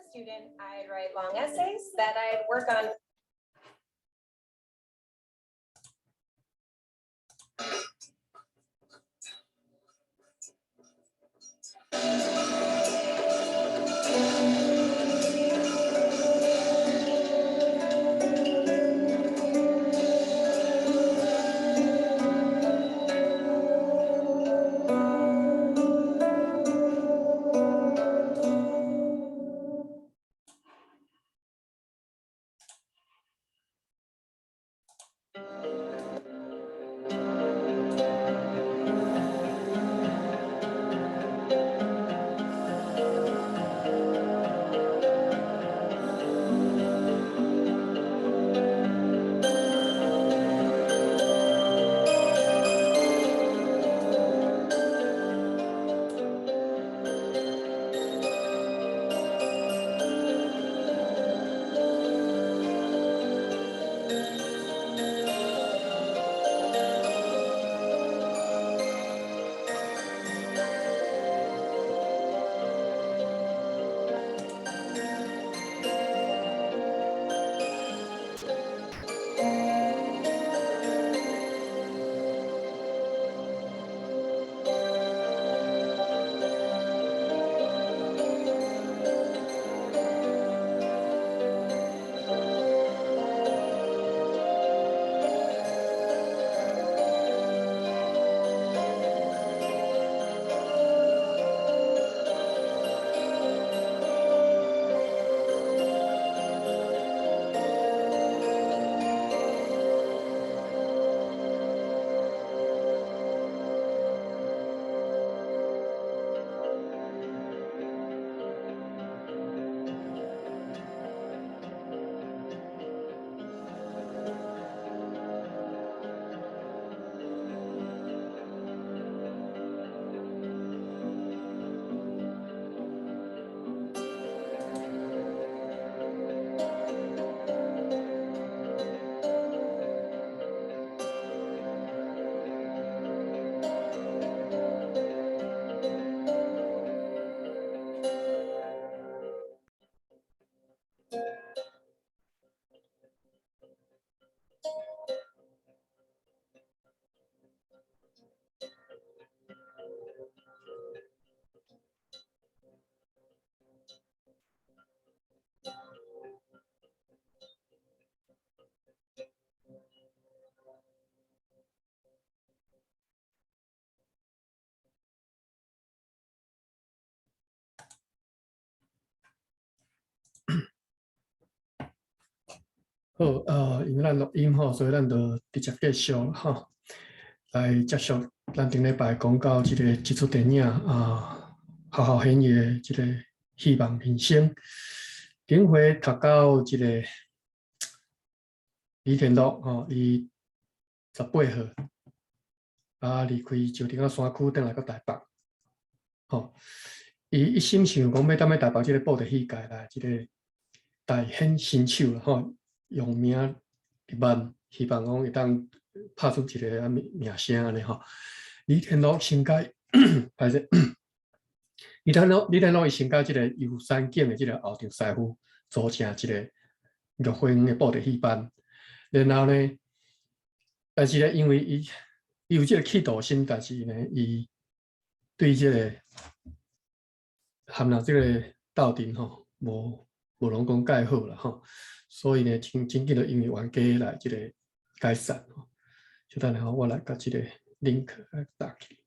student, I'd write long essays that I'd work on.好，因为咱录音吼，所以咱就直接继续吼，来接续咱顶礼拜讲到这个这出电影好好演绎的这个希望人生。顶回读到这个李天禄吼，伊18号离开石碇山区，转来到台北，吼，伊一心想讲要踮咧台北这个布袋戏界来这个大显身手啦吼。用名入万，希望讲会当拍出一个名声安尼吼。李天禄先解，歹势，李天禄伊先解即个游山景的即个后场师傅，组成一个玉花的布袋戏班。然后呢，但是呢，因为伊有即个企图心，但是呢，伊对即个含人即个斗阵吼，无拢讲介好啦吼。所以呢，真紧就因为冤家来这个解散吼，就等下我来甲这个 link 来打起。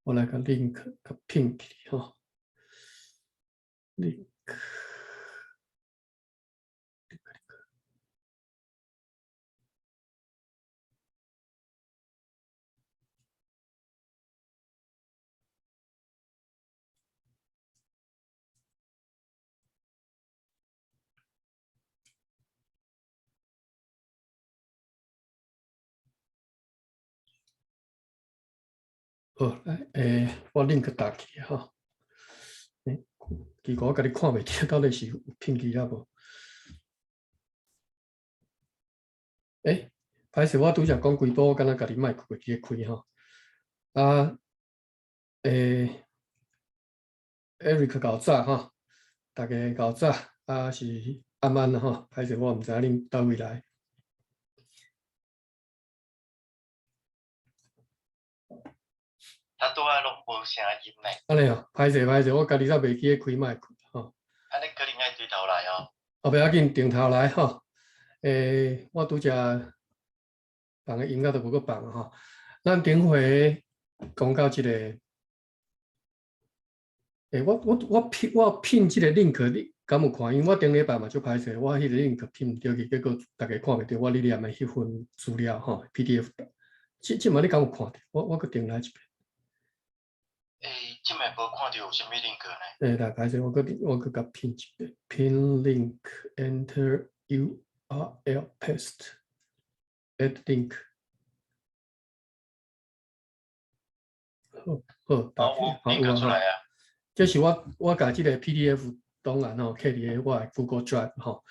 我来甲 link 甲拼起吼 ，link。好，来，我 link 打起吼。结果我甲你看袂见，到底是有骗去啊无？歹势，我拄则讲几步，我敢若甲你麦克袂记开吼。啊，Eric 搞早吼，大家搞早，是暗安吼。歹势，我毋知影恁倒位来。他拄仔拢无声音呢。安尼哦，歹势，我家己才袂记开麦克吼。安尼可能爱对头来哦。后袂要紧，定头来吼。我拄则放个音乐都无个放吼。咱顶回讲到即个，我拼即个 link，你敢有看？因为我顶礼拜嘛就歹势，我迄个 link 拼毋着去，结果大家看袂着我你念的迄份资料吼 ，PDF 的。即嘛你敢有看着？我搁顶来一遍。即摆无看到有啥物 link 呢？来，歹势，我搁甲拼一遍，pin link enter URL paste add link。好，大家好有啊哈。这是我甲即个 PDF 档案吼，刻伫我的 Google Drive 吼。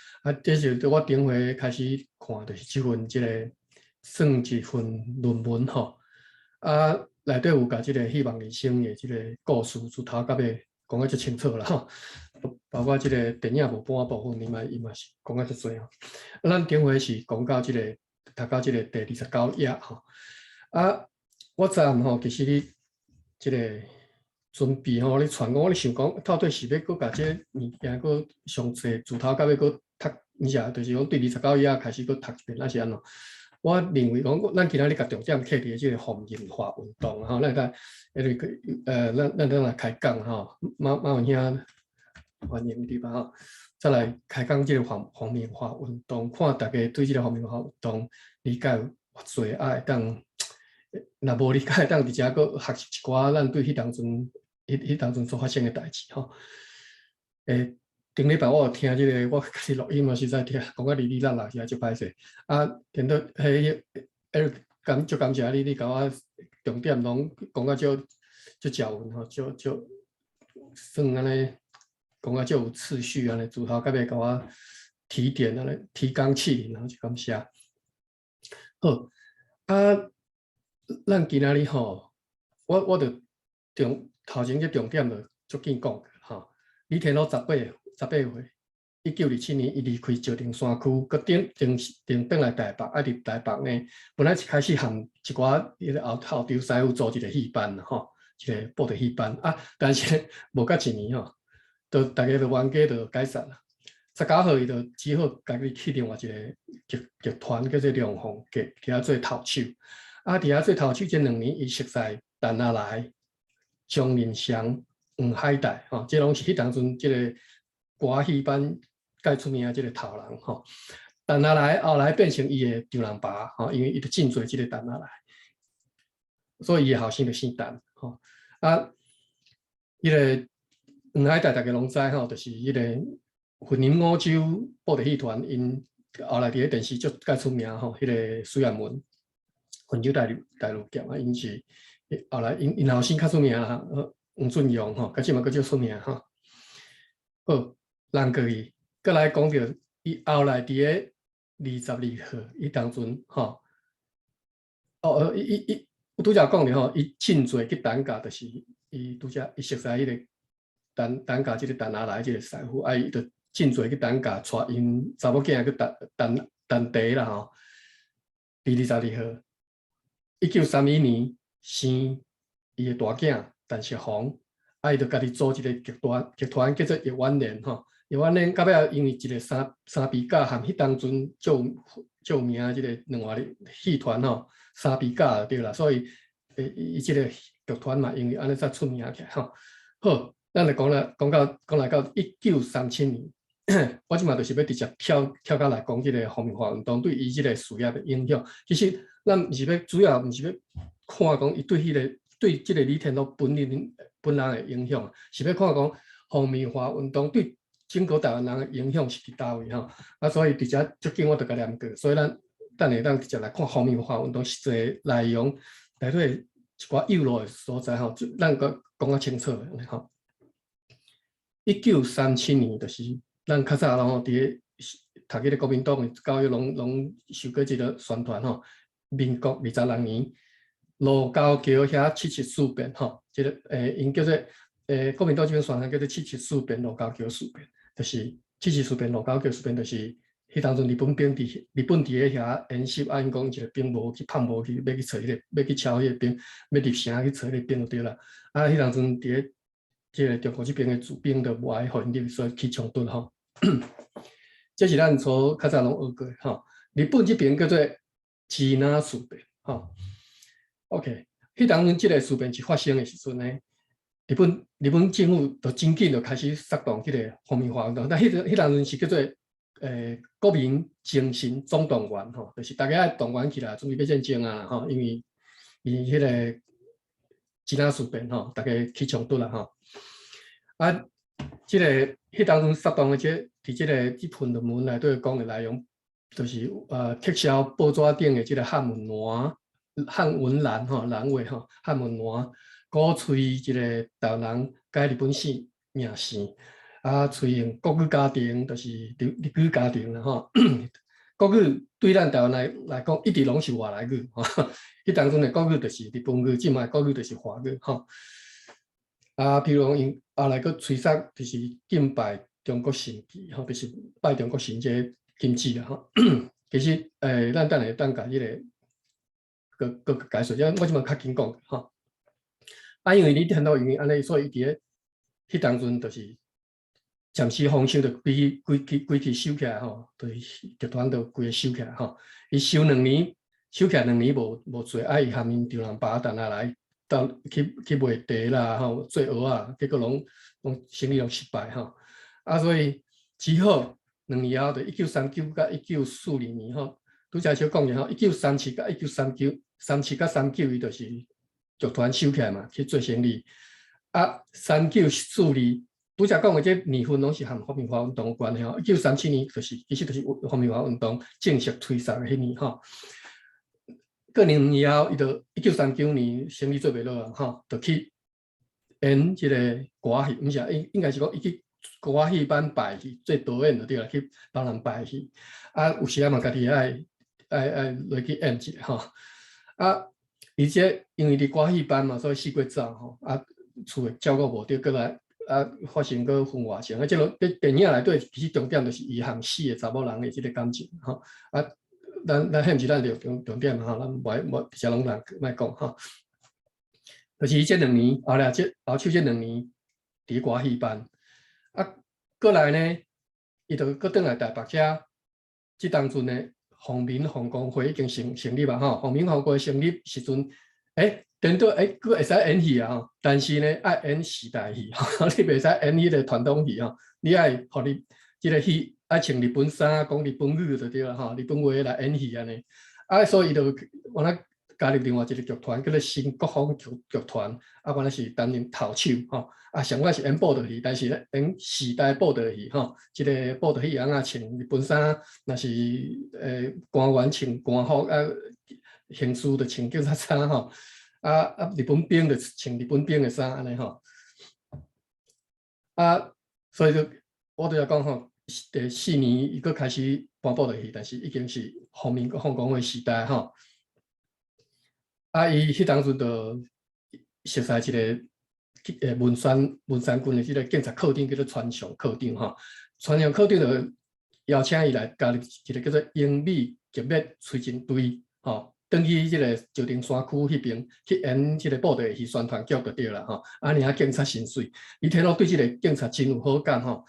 这是我顶回开始看，就是即份即个算一份论文吼。内底有甲即个希望人生的即个故事，自头到尾讲啊足清楚啦吼。包括即个电影无半部分，伊嘛是讲啊足侪吼。咱顶回是讲到即个读到即个第29页吼。我昨暗吼，其实你即个准备吼，你传我咧想讲，到底是要搁甲即个物件搁详细自头到尾搁读，你是就是讲对29页开始搁读一遍，那是安怎？我认为讲，咱今仔日甲重点刻伫即个红人化运动吼，咱咱来开讲吼，马文兄欢迎对吧吼？再来开讲即个红人化运动，看大家对即个红人化运动理解有偌济，会当。若无理解，当伫遮搁学习一寡咱对迄当阵所发生的代志吼。顶礼拜我有听即个，我开始录音嘛，实在听讲啊哩哩啦啦，实在足歹势。听到迄足感谢你甲我重点拢讲啊足照文吼，算安尼讲啊足有次序安尼，自头到尾甲我提点安尼，提纲挈领，然后就感谢。好咱今仔日吼，我着头前个重点着足紧讲吼。李天禄18岁，1927年伊离开石碇山区，佮定转来台北，伫台北呢，本来是开始含一寡迄个后潮师傅做一个戏班吼，一个布袋戏班但是无到一年吼，大家完家解散啦。19号伊就只好家己去另外一个剧团叫做龙凤剧，伫遐做头手。伫遐做头手，这2年伊熟悉陈阿来、张仁祥、黄海岱吼，这拢是迄当阵即个歌戏班介出名的即个头人吼。陈阿来后来变成伊的丈人爸吼，因为伊就真做即个陈阿来，所以伊的后生就姓陈吼。迄个黄海岱大家拢知吼，就是迄个云林五洲布袋戏团，因后来伫咧电视足介出名吼，迄个苏彦文。温州大陆剑因是后来因后生较出名黄俊勇吼，甲即嘛佫足出名吼。好，咱过去，佫来讲着伊后来伫咧22号，伊当阵吼，伊拄则讲着吼，伊真侪去等价，就是伊拄则伊熟悉迄个等价即个陈阿来即个师傅，伊就真侪去等价，带因查某囝去等茶啦吼。22号。1931年生伊的大囝陈锡煌，伊就家己组一个剧团叫做叶婉莲吼。叶婉莲到尾因为一个三比甲含迄当阵足有名即个另外的戏团吼，三比甲对啦，所以伊即个剧团嘛，因为安尼才出名起来吼。好，咱来讲来到1937年，我即马就是要直接跳到来讲即个红文化运动对伊即个事业的影响。其实咱毋是要主要毋是要看讲伊对即个李天禄本人的影响，是要看讲红文化运动对整个台湾人的影响是伫倒位吼。所以直接最近我就甲念过，所以咱等下直接来看红文化运动实际内容内底一寡幼路的所在吼，咱讲较清楚的吼。1937年，就是咱较早吼，伫咧读迄个国民党的教育拢受过一个宣传吼。民国26年，罗沟桥遐7·7事变吼，即个因叫做国民党这边宣传叫做7·7事变、罗沟桥事变，就是7·7事变、罗沟桥事变，就是迄当阵日本伫咧遐演习，因讲一个兵无去碰无去，要去找迄个，要去敲迄个兵，要入城去找迄个兵就对啦。迄当阵伫咧即个中国这边的驻兵就无爱互因入，所以起冲突吼。这是咱所较早拢学过吼。日本这边叫做支那事变吼。OK， 迄当阵即个事变一发生的时阵呢，日本政府就真紧就开始策动即个皇民化运动。但迄当阵是叫做国民精神总动员吼，就是大家爱动员起来，准备要战争啊吼，因为迄个支那事变吼，大家起冲突啦吼。即个迄当阵策动的伫即份论文内底讲的内容，就是撤销报纸顶的即个汉文栏吼，栏位吼，汉文栏鼓吹即个台湾人改日本姓名姓，推行国语家庭，就是日语家庭啦吼。国语对咱台湾来讲，一直拢是外来语吼。迄当阵的国语就是日本语，即卖国语就是华语吼。譬如讲因来个吹杀，就是敬拜中国神祇吼，就是拜中国神这个禁止啦吼。其实咱等下甲迄个解说，我即摆较紧讲吼。因为你听到因为安尼，所以伊伫咧迄当阵就是暂时封收，就规气收起来吼，就是集团就规个收起来吼。伊收2年，收起来2年无做，伊下面中人扒等下来。到去卖茶啦，吼，做蚵啊，结果拢生意拢失败吼。所以之后2年后，就1939甲1942年吼，拄则小讲者吼，1937甲1939，37甲39伊就是剧团收起来嘛，去做生意。3942，拄则讲的这年份拢是和皇民化运动有关系吼。1937年其实就是皇民化运动正式推上的迄年吼。过2年后，伊就1939年生意做袂落啊，吼，就去演即个歌戏，毋是应该是讲伊去歌戏班排戏，做导演就对啦，去帮人排戏。有时嘛，家己爱落去演一下吼。而且因为伫歌戏班嘛，所以死过早吼。厝诶照顾无着，过来发生个婚外情。即落电影内底其实重点就是伊和死诶查某人诶即个感情吼。咱迄毋是咱着重点吼，咱无直接拢莫讲吼。就是这2年后来后手这2年伫歌戏班，过来呢，伊就搁转来台北遮。即当阵呢，皇民皇工会已经成立嘛吼，皇民皇工会成立时阵，等到佫会使演戏啊吼，但是呢爱演时代戏吼，你袂使演迄个传统戏吼，你爱互你即个戏。穿日本衫，讲日本语就对啦吼，日本话来演戏安尼。所以伊就原来加入另外一个剧团，叫做新国防剧团。原来是担任头手吼。上尾是演报道戏，但是咧演时代报道戏吼。即个报道戏人穿日本衫，若是官员穿官服，刑事就穿警察衫吼。日本兵就穿日本兵的衫安尼吼。所以就我就要讲吼。第4年，伊佫开始搬报道戏，但是已经是皇工会时代吼。伊迄当阵就熟悉一个文山军的即个警察课长，叫做川上课长吼。川上课长就邀请伊来加入一个叫做英美革命推进队吼，转去即个石碇山区迄边去演即个报道戏宣传局就对啦吼。尔警察真水，伊听到对即个警察真有好感吼，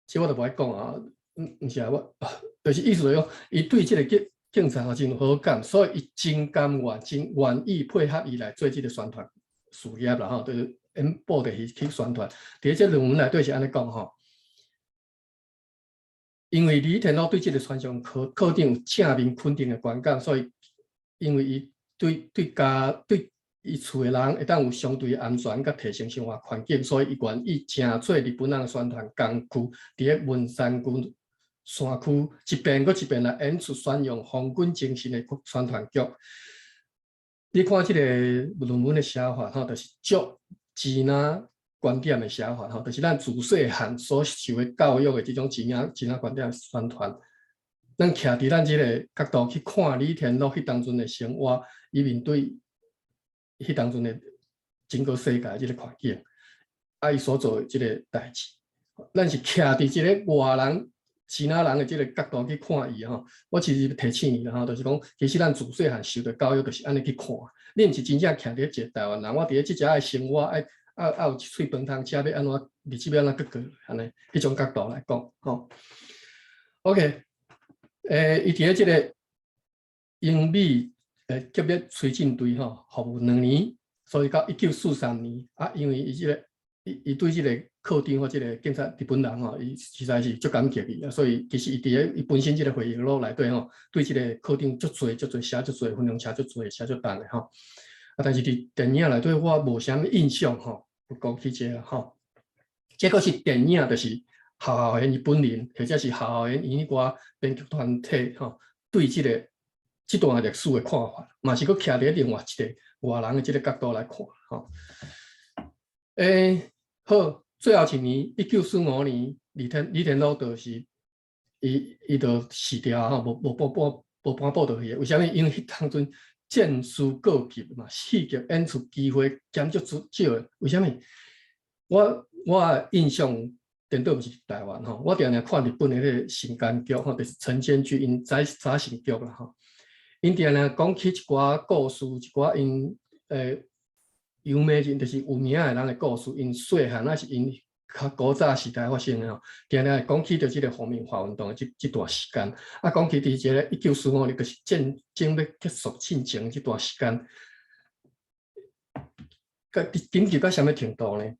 其实我都无爱讲啊，毋是啊，我就是意思讲，伊对即个警察真有好感，所以伊真甘愿、真愿意配合伊来做即个宣传事业啦吼，就是演报道戏去宣传。伫即论文内底是安尼讲吼，因为李天老对即个川上课长有正面肯定的观感，所以因为伊对伊厝诶人会当有相对安全，甲提升生活环境，所以伊愿意诚做日本人诶宣传工具，伫咧文山区山区一遍搁一遍来演出宣扬皇军精神诶宣传局。你看即个论文诶写法吼，就是祝支那观点的写法吼，就是咱自细汉所受的教育的这种真正观点宣传。咱徛伫咱即个角度去看李天禄迄当阵的生活，伊面对迄当阵的整个世界即个环境，伊所做的即个代志，咱是徛伫一个外人、其他人的即个角度去看伊吼。我其实提醒你啦吼，就是讲，其实咱自细汉受的教育就是安尼去看，你毋是真正徛伫一个台湾人，我伫咧即只的生活爱有一喙饭通食，要安怎日子要安怎过安尼迄种角度来讲吼。OK。伊伫咧即个英美革命推进队吼服务2年，所以到1943年因为伊对即个课长或即个警察日本人吼，伊实在是足感激伊所以其实伊伫咧伊本身即个回忆录内底吼，对即个课长足侪写足侪分量写足侪写足重的吼。但是伫电影内底我无啥物印象吼，不讲起这个吼。这个是电影，就是。校园伊本人，或者是校园伊迄寡编剧团体吼，对即段历史的看法，嘛是佫徛伫另外一个外人的即个角度来看吼。好，最后一年1945年，李天禄就是伊就死掉吼，无搬报道去。为虾米？因为迄当阵战事告急嘛，戏剧演出机会减足少的。为虾米？我印象。颠倒毋是台湾吼，我常常看日本的迄个新干剧吼，就是陈建剧因早成剧啦吼，因常常讲起一寡故事，一寡因有名人，就是有名的人的故事，因细汉还是因较古早时代发生的吼，常常讲起着即个皇民化运动的即段时间，讲起伫即个1945年，就是战争要结束进前即段时间，紧急到什么程度呢？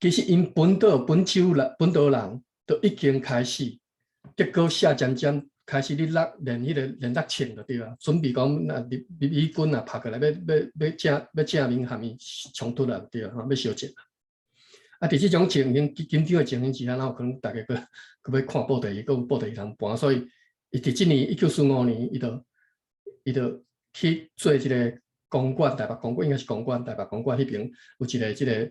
其实因本岛人都已经开始，结果渐渐开始咧练迄个练热枪就对啦，准备讲美军拍过来要正面下面冲突啦，对啦，要烧战啦。伫即种情形紧张的情形之下，哪有可能大家佫要看报题，佫有报题通搬，所以伊伫即年1945年，伊就去做一个公馆，台北公馆应该是公馆，台北公馆迄边有一个即个。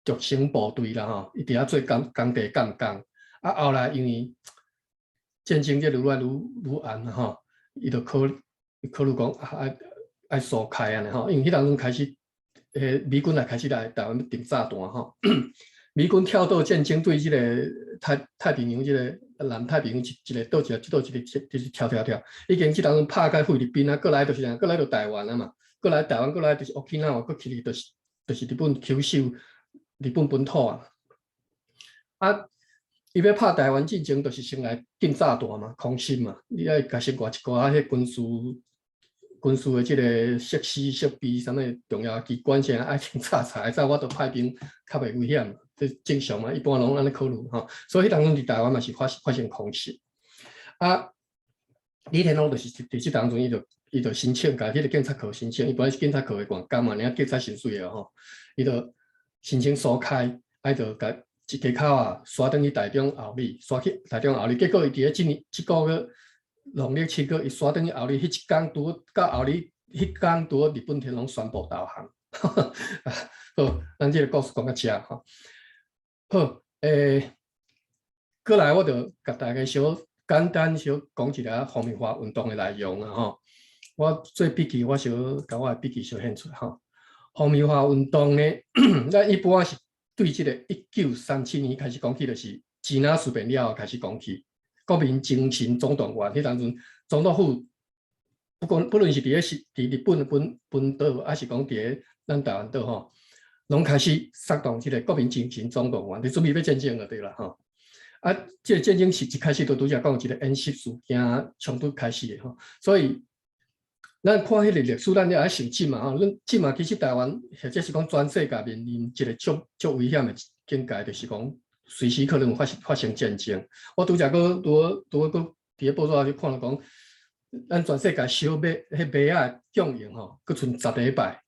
局省部队啦吼，伊伫遐做工地干工，后来因为战争愈来愈暗啦吼，伊就考虑讲爱疏开安尼吼，因为迄当阵开始，美军也开始来台湾定炸弹吼，美军跳岛战争对即个太平洋即个南太平洋一个岛一个就是跳，已经即当阵拍开菲律宾啊，过来就是啥，过来就台湾啊嘛，过来台湾过来就是 Okinawa， 过去就是日本吸收。日本本土伊要拍台湾进前，就是先来建炸弹嘛，空心嘛，你爱甲先挂一寡迄军事的即个设施设备，啥物重要机关啥爱先炸柴，再我都派兵较袂危险，这正常嘛，一般拢安尼考虑吼。所以迄当阵伫台湾嘛是发生空袭李天禄就是伫即当阵伊就申请，甲迄个警察课申请，伊本来是警察课的员工嘛，人家警察薪水的吼，伊就。申请疏开，就甲一家口刷转去台中后里，刷去台中后里，结果伊伫咧即个月农历7月，伊刷转去后里，迄一天到后里，迄天日本天皇宣布投降。好，咱即个故事讲到遮吼。好，过来我就甲大家简单小讲一下皇民化运动的内容吼。我做笔记，我小甲我的笔记小献出吼。皇民化运动呢，咱一般是对即个1937年开始讲起，就是支那事变了后开始讲起。国民精神总动员，迄当阵总统府，不论是伫日本本岛，还是讲伫咱台湾岛吼，拢开始发动即个国民精神总动员，你准备要战争了对啦吼。即个战争是一开始就拄则讲一个演习事件冲突开始的吼，所以。咱看迄个历史，咱也爱想即嘛吼，咱即嘛其实台湾或者是讲全世界面临一个足危险的境界，就是讲随时可能有发生战争。我拄则佫伫咧报纸去看到讲，咱全世界烧马迄马仔供应吼，佫剩10礼拜，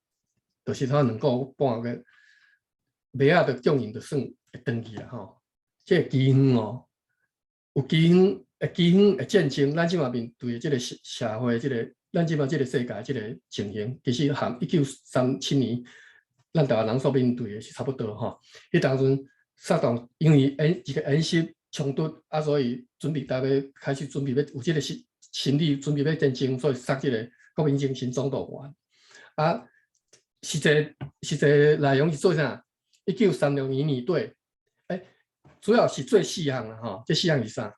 就是差2个月半个马仔的供应就算会断去啦吼。即个饥荒哦，有饥荒的战争，咱即嘛面对的即个社会即个。咱即摆即个世界即个情形，其实含1937年咱台湾人所面对的是差不多吼。迄当阵萨党因为一个演习冲突啊，所以准备大要开始准备要有这个心理准备要战争，所以杀这个国民精神总动员啊。实际内容是做啥？1936年年底，主要是做4项啦吼。这4项是啥？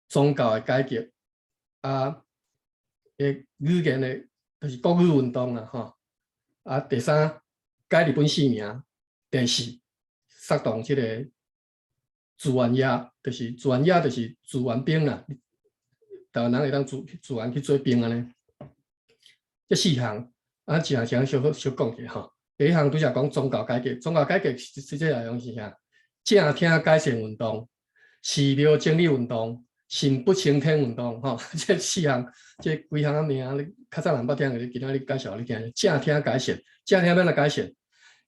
宗教的改革啊，语言的，就是国语运动啦吼。啊，第3改日本姓名，第4杀动这个志愿役，就是志愿役就是志愿兵啦。台湾人会当志愿去做兵安尼。这4项啊，一项小讲起吼。第1项拄则讲宗教改革，宗教改革实际内容是啥？正听改善运动、寺庙整理运动、神不升天运动，吼，这4项，这几项名，较早人捌听过，今仔日介绍你听。正听改善，正听要哪改善？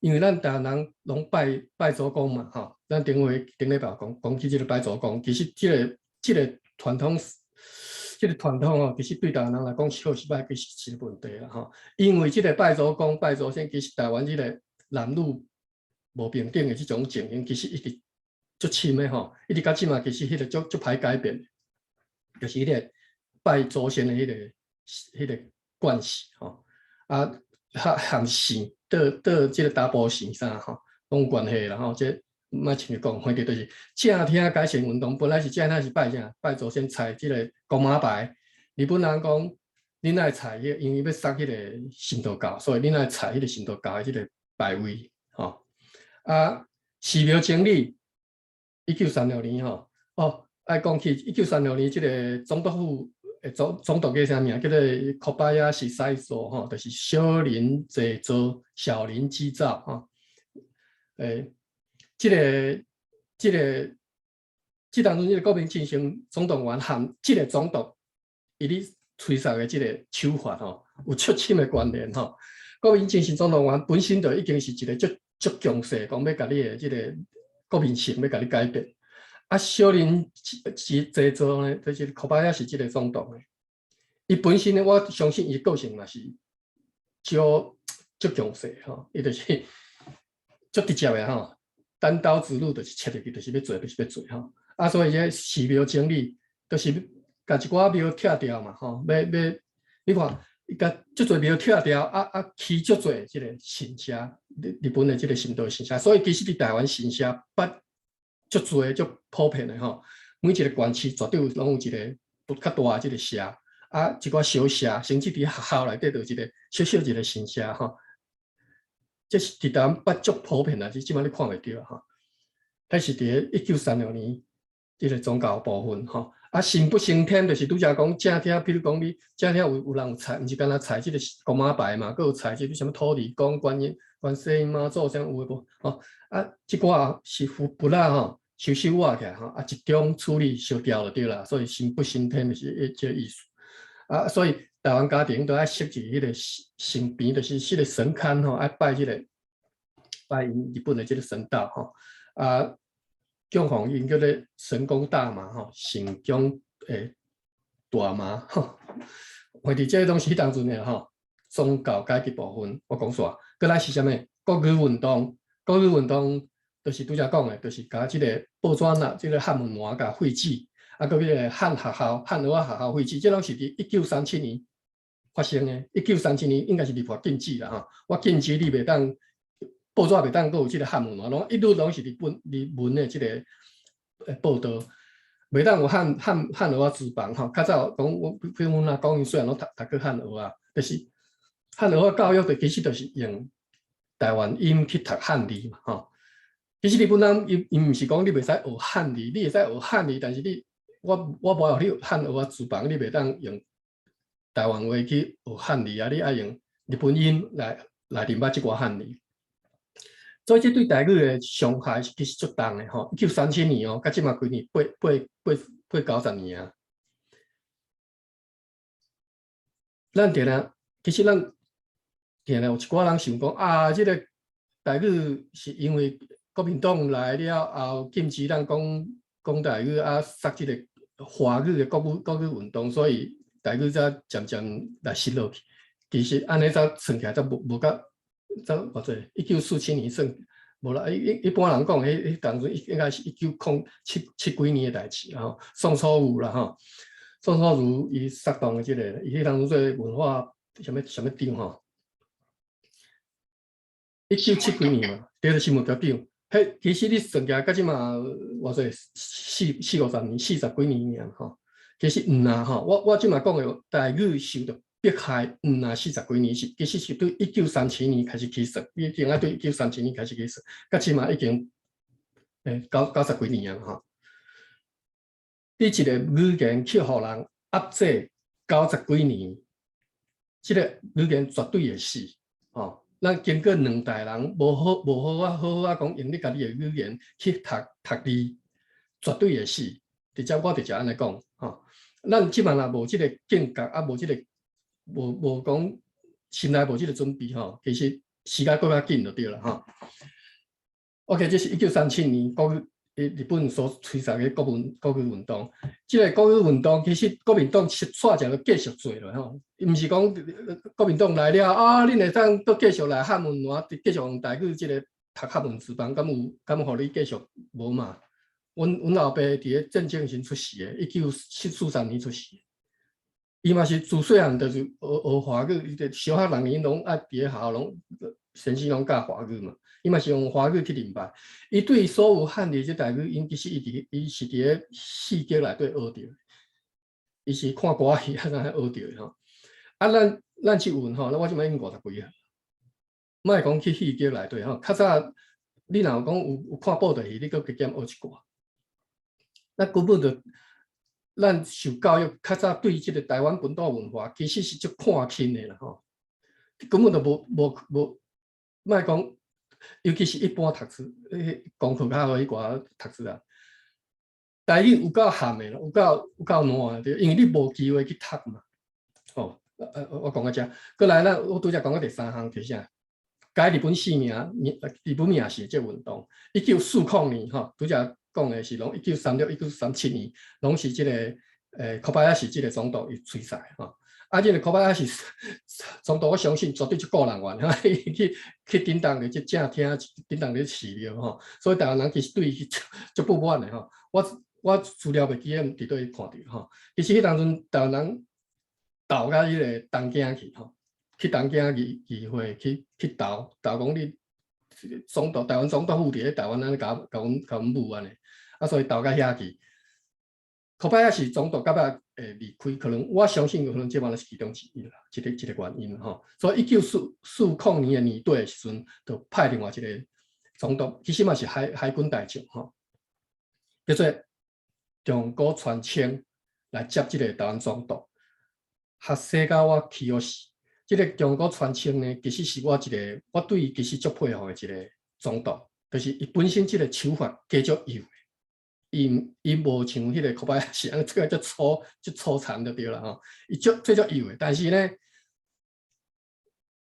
因为咱台湾人拢拜祖公嘛，吼，咱顶礼拜讲起这个拜祖公，其实这个传统哦，其实对台湾人来讲，好是歹，其实是问题啦，吼。因为这个拜祖公、拜祖先，其实台湾这个男女无平等的这种情形，其实一直足深的吼，一直到即嘛，其实迄个足歹改变，就是迄个拜祖先的迄个关系吼，啊，含神到这个大部神啥吼，拢有关系啦吼。这莫像讲，反正就是正听改善运动，本来是正听是拜啥？拜祖先采这个公马牌。日本人讲，恁爱采迄，因为要杀迄个神道教，所以恁爱采迄个神道教的这个牌位吼。啊，寺庙整理，1936年吼，哦，爱讲起1936年，这个总督府总督叫啥名？叫做库巴亚西塞索吼，就是小林制造、小林基造吼。这当中，这个国民进行总动员和这个总督伊咧吹哨的这个手法吼，有出深的关联吼。国民进行总动员本身就已经是一个足强势，讲要甲你的这个国民性要甲你改变。啊，小林制造呢，就是恐怕也是这个总督的。伊本身呢，我相信伊个性嘛是足强势吼，伊就是足直接的吼。单刀直入就是切入去，就是要做，就是要做吼。啊，所以这寺庙整理，就是甲一寡庙拆掉嘛吼。你看，甲足侪庙拆掉，起足侪这个神社，日本的这个神道神社。所以其实伫台湾神社捌足侪足普遍的吼。每一个县市绝对拢有一个较大的这个社，啊，一寡小社，甚至伫学校内底就一个小小一个神社吼。这是伫台湾捌足普遍啦，即摆你看袂到哈。迄是伫1936年，即个宗教部分吼。啊，神不升天，就是拄则讲正听，比如讲你正听有人有采，毋是干那采即个公妈牌嘛，佮有采即个什么土地公、观世音妈祖啥有诶无？吼啊，即寡是不啦吼，收挖起来吼，啊，集中处理烧掉就对啦。所以神不升天就是这个意思。啊，所以台湾家庭都爱设置迄个神边，就是迄个神龛吼，爱拜即个拜日本的即个神道吼。啊，供奉因叫做神功大麻吼，神功大麻吼。或者这个东西当中呢吼，宗教改革部分我讲煞，过来是啥物？国语运动，国语运动就是拄则讲的，就是甲即个报纸啦，即个汉文化甲废止。啊，佮迄个汉学校、汉学学校废止，这拢是伫1937年发生的。1937年应该是立法禁止啦吼，我禁止你袂当报纸袂当佮有即个汉文化，拢一律拢是日文的即个报道，袂当有汉学字榜吼。较早讲我比如阮阿公因虽然拢读过汉学啊，但是汉学教育的其实就是用台湾音去读汉字嘛吼。其实日本人伊毋是讲你袂使学汉字，你会使学汉字，但是我无互你汉学字榜，你袂当用台湾话去学汉字啊！你爱用日本音来认捌即寡汉字。所以这对台语的伤害其实足重的吼。1937年哦，到即嘛几年八90年啊。咱定定，其实咱定定有一寡人想讲啊，这个台语是因为国民党来了后禁止咱讲台语啊，杀这个华语的国语运动，所以台语才渐渐来失落去。其实安尼才算起来，才无甲早偌济？1947年算无啦，一般人讲，迄当时应该是1907几年的代志吼。宋楚瑜啦吼，宋楚瑜伊策动的即个，伊迄当时做文化什么长吼，1907几年嘛，第一个新闻条长。迄其实你算起来，到即嘛偌济40-50年，40几年吼。其实毋啦吼，我即嘛讲的台语受到迫害，毋啦40几年是，其实是对1937年开始起算，已经啊对1937年开始起算，到即嘛已经90几年啊吼。你一个语言去互人压制90几年，即个语言绝对会死吼。咱经过2代人无好啊讲用你家己的语言去读字，绝对会死。直接我直接安尼讲吼，咱即满若无即个境界啊，无即个无讲心内无即个准备吼，其实时间更较紧就对了吼。OK， 这是1937年日本所推出的国语运动。即个国语运动其实国民党煞只就继续做了吼，毋是讲国民党来了啊，恁会当都继续来汉文话，继续用台语即个读汉文字班，敢有互你继续无嘛？阮老爸伫咧战争时出世的，1943年出世。伊嘛是自细汉就是学华语，伊小学6年拢爱伫咧学校拢先生拢教华语嘛。伊嘛是用华语去明白。伊对所有汉字即台语，其实伊是伫咧四级内底学着，伊是看歌戏啊，学着的吼。啊，咱即运吼，我即摆已经50几啊，莫讲去四级内底吼。较早你若讲有看报道戏，你搁加减学一寡。咱根本就咱受教育，较早对即个台湾本土文化，其实是足看轻的啦吼。根本就无，莫讲，尤其是一般读书，功课较好迄寡读书啊，台语有够含的，有够难的，因为你无机会去读嘛。哦，我讲到这，过来我拄则讲到第3项就是啥？改日本姓名，日本名是即运动。1940年吼，拄则讲的是拢1936、1937年，拢是即个柯巴亚西即个总统伊吹出吼。啊，即个柯巴亚西总统，我相信绝对足够人员，去叮当的即正厅，叮当的饲料吼。所以台湾人其实对伊足不满的吼。我资料袂记伫倒看到吼。其实迄当阵台湾人斗甲迄个东京去吼。去东京议会去斗讲你总统台湾总统府伫咧台湾安尼甲阮舞安尼，啊所以斗甲遐去。柯巴亚西总统到尾离开，可能我相信可能即摆是其中之一啦，一个原因吼。所以1940年的年底的时阵，就派另外一个总统，其实嘛是海军大将吼，叫做中国川清来接即个台湾总统，学生甲我气死。即个中国川清呢，其实是我对伊其实足佩服的一个总统，就是伊本身即个手法加足幼的，伊无像迄个柯巴亚西安尼这个足粗残就对了吼，伊最足幼的，但是呢，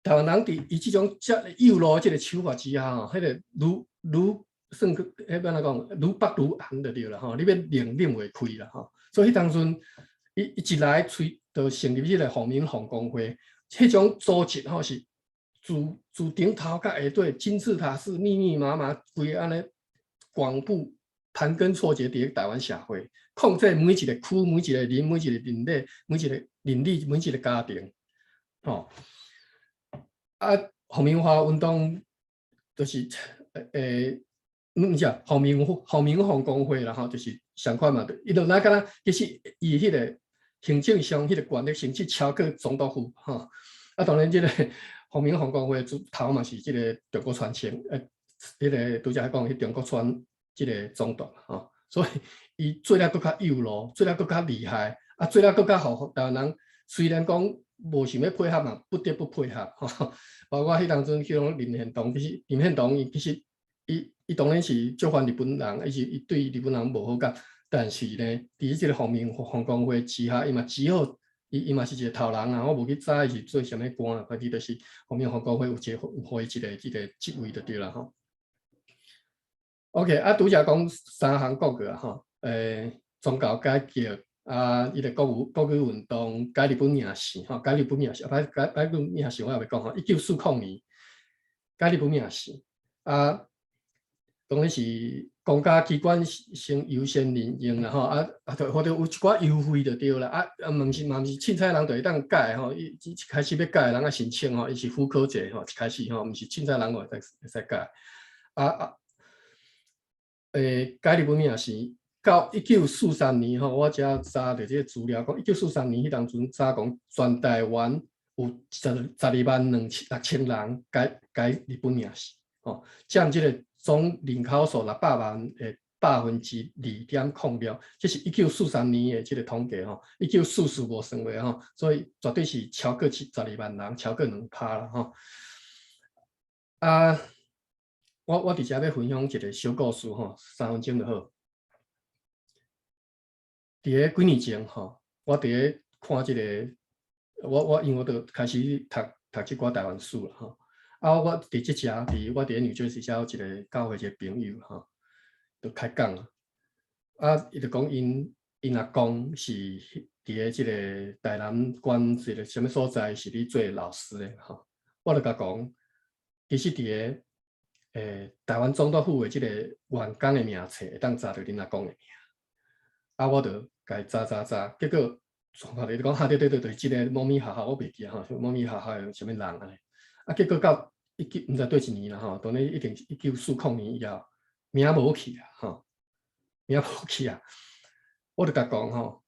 台湾人伫伊即种遮幼路即个手法之下吼，迄个愈算去迄边来讲，愈白愈红就对了吼，你要拧袂开啦吼，所以当阵伊一来就成立即个凤鸣凤公会。迄种组织吼是自顶头到下底金字塔式密密麻麻，规安尼广布盘根错节伫台湾社会，控制每一个区、每一个人、每一个邻里、每一个邻里、每一个家庭，吼。啊，凤鸣花运动就是毋是凤鸣凤公会啦吼，就是相款嘛，伊就那敢若其实伊迄个。行政上迄个权力甚至超过总督府吼，啊当然即个凤鸣凤公会主头嘛是即个中国川清，迄个拄则讲迄中国川即个总督吼，所以伊做了更较幼路，做了更较厉害，啊做了更较互台湾人虽然讲无想要配合嘛，不得不配合吼。包括迄当阵迄种林献堂，其实林献堂其实伊当然是足烦日本人，伊对日本人无好感。但是呢，伫即个凤鸣凤公会之下，伊嘛只好，伊嘛是一个头人啊。我无去知伊是做啥物官啊，反正就是凤鸣凤公会有一个会一个职位就对啦吼。OK， 啊，拄则讲3项国个啊吼，宗教改革啊，伊个国语运动改日本名姓吼，改日本名姓，改日本名姓我也袂讲吼。1940年，甲日本也是啊。当然是公家机关先优先任用啦吼，或者有一寡优惠就对啦，嘛毋是凊彩人就会当改吼，一开始要改的人申请吼，伊是符考制吼，一开始吼，毋是凊彩人会使改，改日本也是到1943年吼，我遮查着这个资料讲，1943年迄当阵查讲全台湾有12.2万人改日本也是吼，占这个总人口数600万的2%，这是1943年的这个统计吼，1944无算过吼，所以绝对是超过12万人，超过2%啦吼。我伫遮要分享一个小故事吼，3分钟就好。伫个几年前吼，我伫个看即个，因为我就开始读即寡台湾史啦吼。我伫即遮我伫个纽约市遮有一个教会一个朋友吼，就开讲啊。伊就讲因阿公是伫个即个台南县一个什么所在是咧做老师的吼。我就甲讲，其实伫个台湾总督府的即个员工的名册会当查到恁阿公的名。我就甲伊查，结果就讲对，就是即个某咪学校，我袂记吼，某咪学校的什么人安尼。结果到毋知对一年啦吼，当然一定1940年以后，名无去啊吼，名无去啊。我就甲讲吼，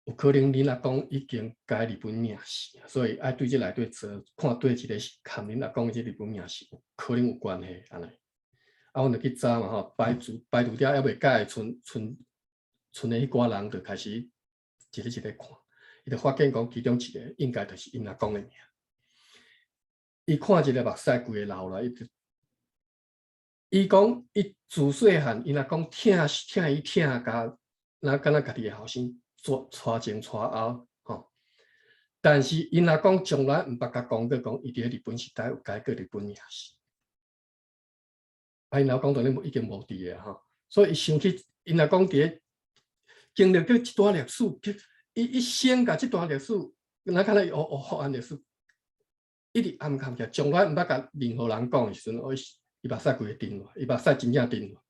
有可能恁阿公已经改日本名字，所以爱对这内底做看对一个是含恁阿公的这日本名字可能有关系安尼。我就去查嘛吼，排除掉还袂改，剩的迄寡人就开始一个看，伊就发现讲其中一个应该就是因阿公的名。伊看一个目屎规个流来，伊讲伊自细汉因阿公疼伊疼甲，敢若家己的后生带前带后吼。但是因阿公从来毋捌甲讲过，讲伊伫日本时代有改过日本名字。因阿公当然已经无伫个吼，所以伊想起因阿公伫个经历过一段历史，伊一生甲即段历史，咱看咧福安历史，一直暗藏起来，从来毋捌甲任何人讲的时阵，伊目屎规个沉落，伊目屎真正沉落。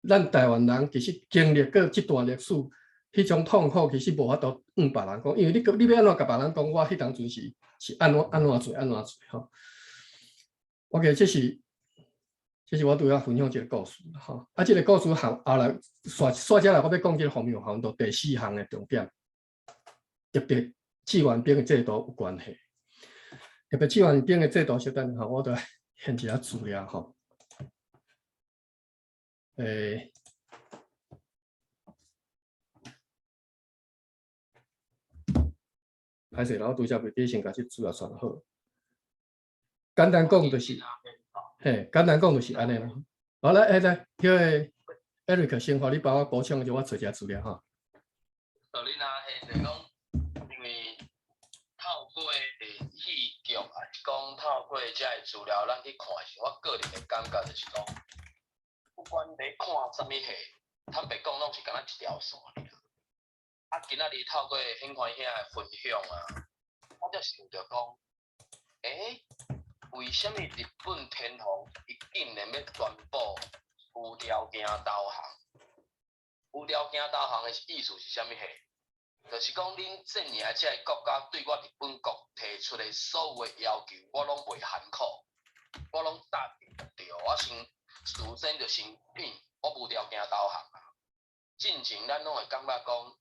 咱台湾人其实经历过即段历史，迄种痛苦其实无法度别人讲，因为你要安怎甲别人讲，我迄当阵是安怎做吼。我觉得这是我拄要分享一个故事吼。这个故事后来煞遮来，我要讲这个方面有到第4项的重点，特别志愿兵的制度有关系。特别志愿兵的制度，稍等吼，我都现一下资料吼。歹势啦，我拄则袂记先甲即资料传好。简单讲就是，简单讲就是安尼啦。好来，迄个 Eric 先，互你帮我补充，就我找一下资料哈。你若就是讲，因为透过戏剧啊，讲透过遮个资料，咱去看时，我个人的感觉就是讲，不管你看啥物戏，坦白讲，拢是敢若一条线尔。今仔日透过很欢喜的分享啊，我才想着讲，为什么日本天皇伊竟然要宣布无条件投降？无条件投降的意思是啥物戏？就是讲，恁这尔这个国家对我日本国提出的所有的要求，我拢袂含苦，我拢答应着。我先事先就先我无条件投降啊。进前咱拢会感觉讲，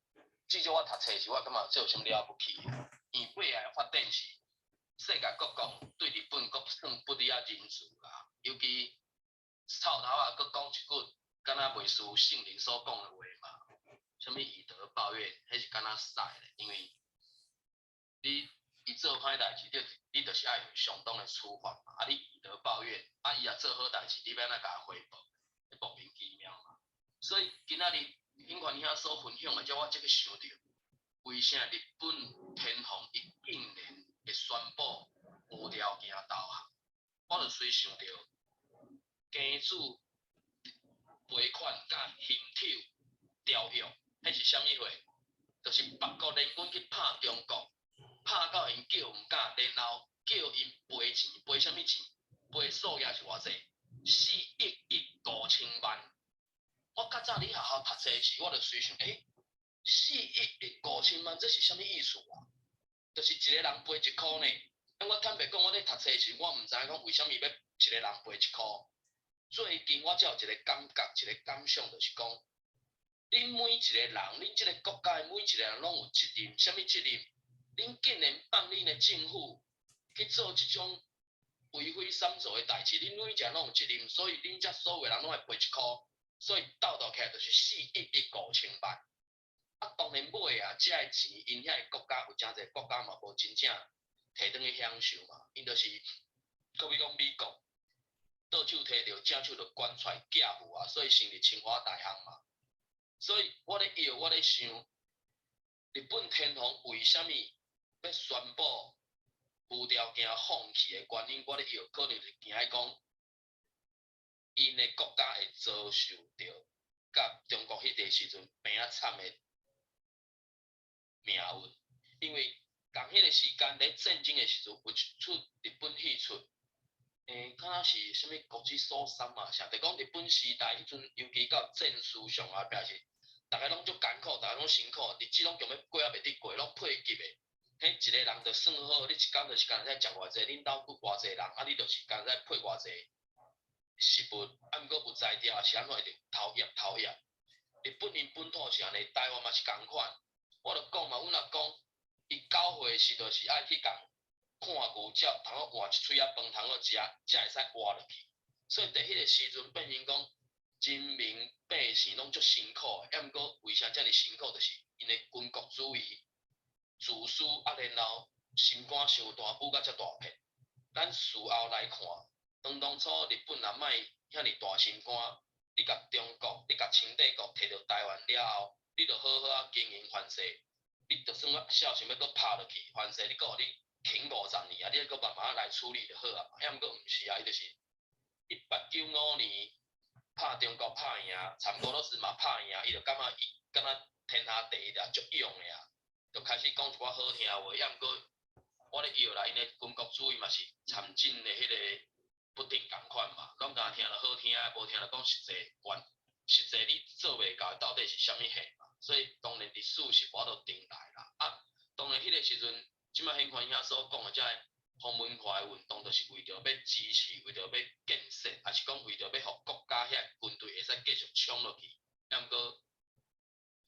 至少我读册时，我感觉这有啥物了不起？因背后发展是世界各国对日本国算不离啊仁慈啦，尤其草头啊，佮讲一句，敢若袂输圣人所讲的话嘛。什么以德报怨，迄是敢若屎咧，因为伊做歹代志，你就是爱有相当的处罚嘛。你以德报怨，伊也做好代志，你要哪甲回报？莫名其妙嘛。所以今仔日永宽兄所分享的，叫我即个想着，为啥日本天皇伊竟然会宣布无条件投降？我就随想着庚子赔款甲刑场条约。迄是啥物货？就是别国联军去拍中国，拍到因叫毋敢，然后叫因赔钱赔赔什么钱？赔数额是偌济？4.5亿我较早伫学校读册时，我就随想，4.5亿这是啥物意思啊？就是一个人赔1箍呢。我坦白讲，我咧读册时，我毋知影讲为什么要一个人赔1箍。最近我才有一个感觉，一个感想，就是讲，恁每一个人，恁即个国家的每一个人拢有责任，啥物责任？恁竟然放恁的政府去做即种为非三俗的代志，恁每一个人拢有责任，所以恁遮所有人拢会赔1箍，所以斗起来就是4.5亿。当然尾啊，遮个钱因遐个国家有真侪国家嘛无真正摕转去享受嘛，因就是，搁比讲美国，倒手摕着，正手就关出来寄付啊，所以成立清华大学嘛。所以我咧摇，我咧想，日本天皇为虾米要宣布无条件放弃的原因，我咧摇，可能是惊喺讲，因的国家会遭受着甲中国迄个时阵变啊惨的命运，因为同迄个时间咧战争的时阵，有一出日本戏出，敢若是啥物国之所三啊，啥？就讲日本时代迄阵，尤其到战事上后壁是，大家拢足艰苦，大家拢辛苦，日子拢强要过啊袂得过，拢配急的。迄一个人就算好，你一工就是干在食偌济，恁兜有偌济人，啊，你就是干在配偌济食物，啊，毋过有才调是安怎会着偷业？日本因本土是安尼，台湾嘛是共款。我著讲嘛，阮阿公伊9岁时就是爱去共看牛鸟，通好换一喙仔饭通好食，才会使活落去。所以伫迄个时阵，变成讲人民百姓拢足辛苦的。毋过为啥遮尔辛苦？就是因的军国主义、自私，啊，然后心肝伤大，舞甲遮大片。咱事后来看，当初日本若莫遐尔大心肝，你甲中国、你甲清帝国摕到台湾了后，你著好好啊经营番西，你著算啊小心要搁拍落去，番西你搁互你停50年啊，你搁慢慢来处理就好啊。毋过毋是啊，伊就是1895年拍中国拍赢，参俄罗斯嘛拍赢，伊就感觉伊敢若天下第一啦，足勇的啊，就开始讲一寡好听话。毋过我咧摇啦，因的军国主义嘛是参进的迄个不定共款嘛，拢敢听着好听，无听着讲实际实际你做袂到到底是啥物货嘛？所以当然历史是无法度定来啦。啊，当然迄个时阵，即摆现款遐所讲的遮个红文化的运动，就是为着要支持，为着要建设，还是讲为着要互国家遐军队会使继续冲落去。毋过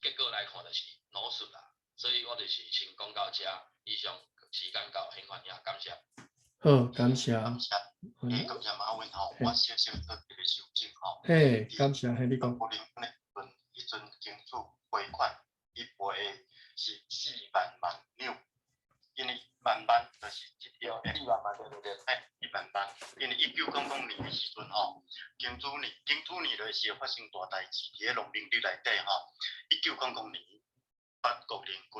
结果来看，就是老输啦。所以我就是先讲到遮，以上时间到，现款遐感谢。好，感谢。感谢马文吼，我小小做一个修正吼。嘿，感谢，嘿，你讲。迄阵经主汇款，伊赔的是4万纽，因为万就是一条的。4万对。1万，因为1900年的时阵吼，经主年就是发生大代志，伫个农民历内底吼，1900年八国联军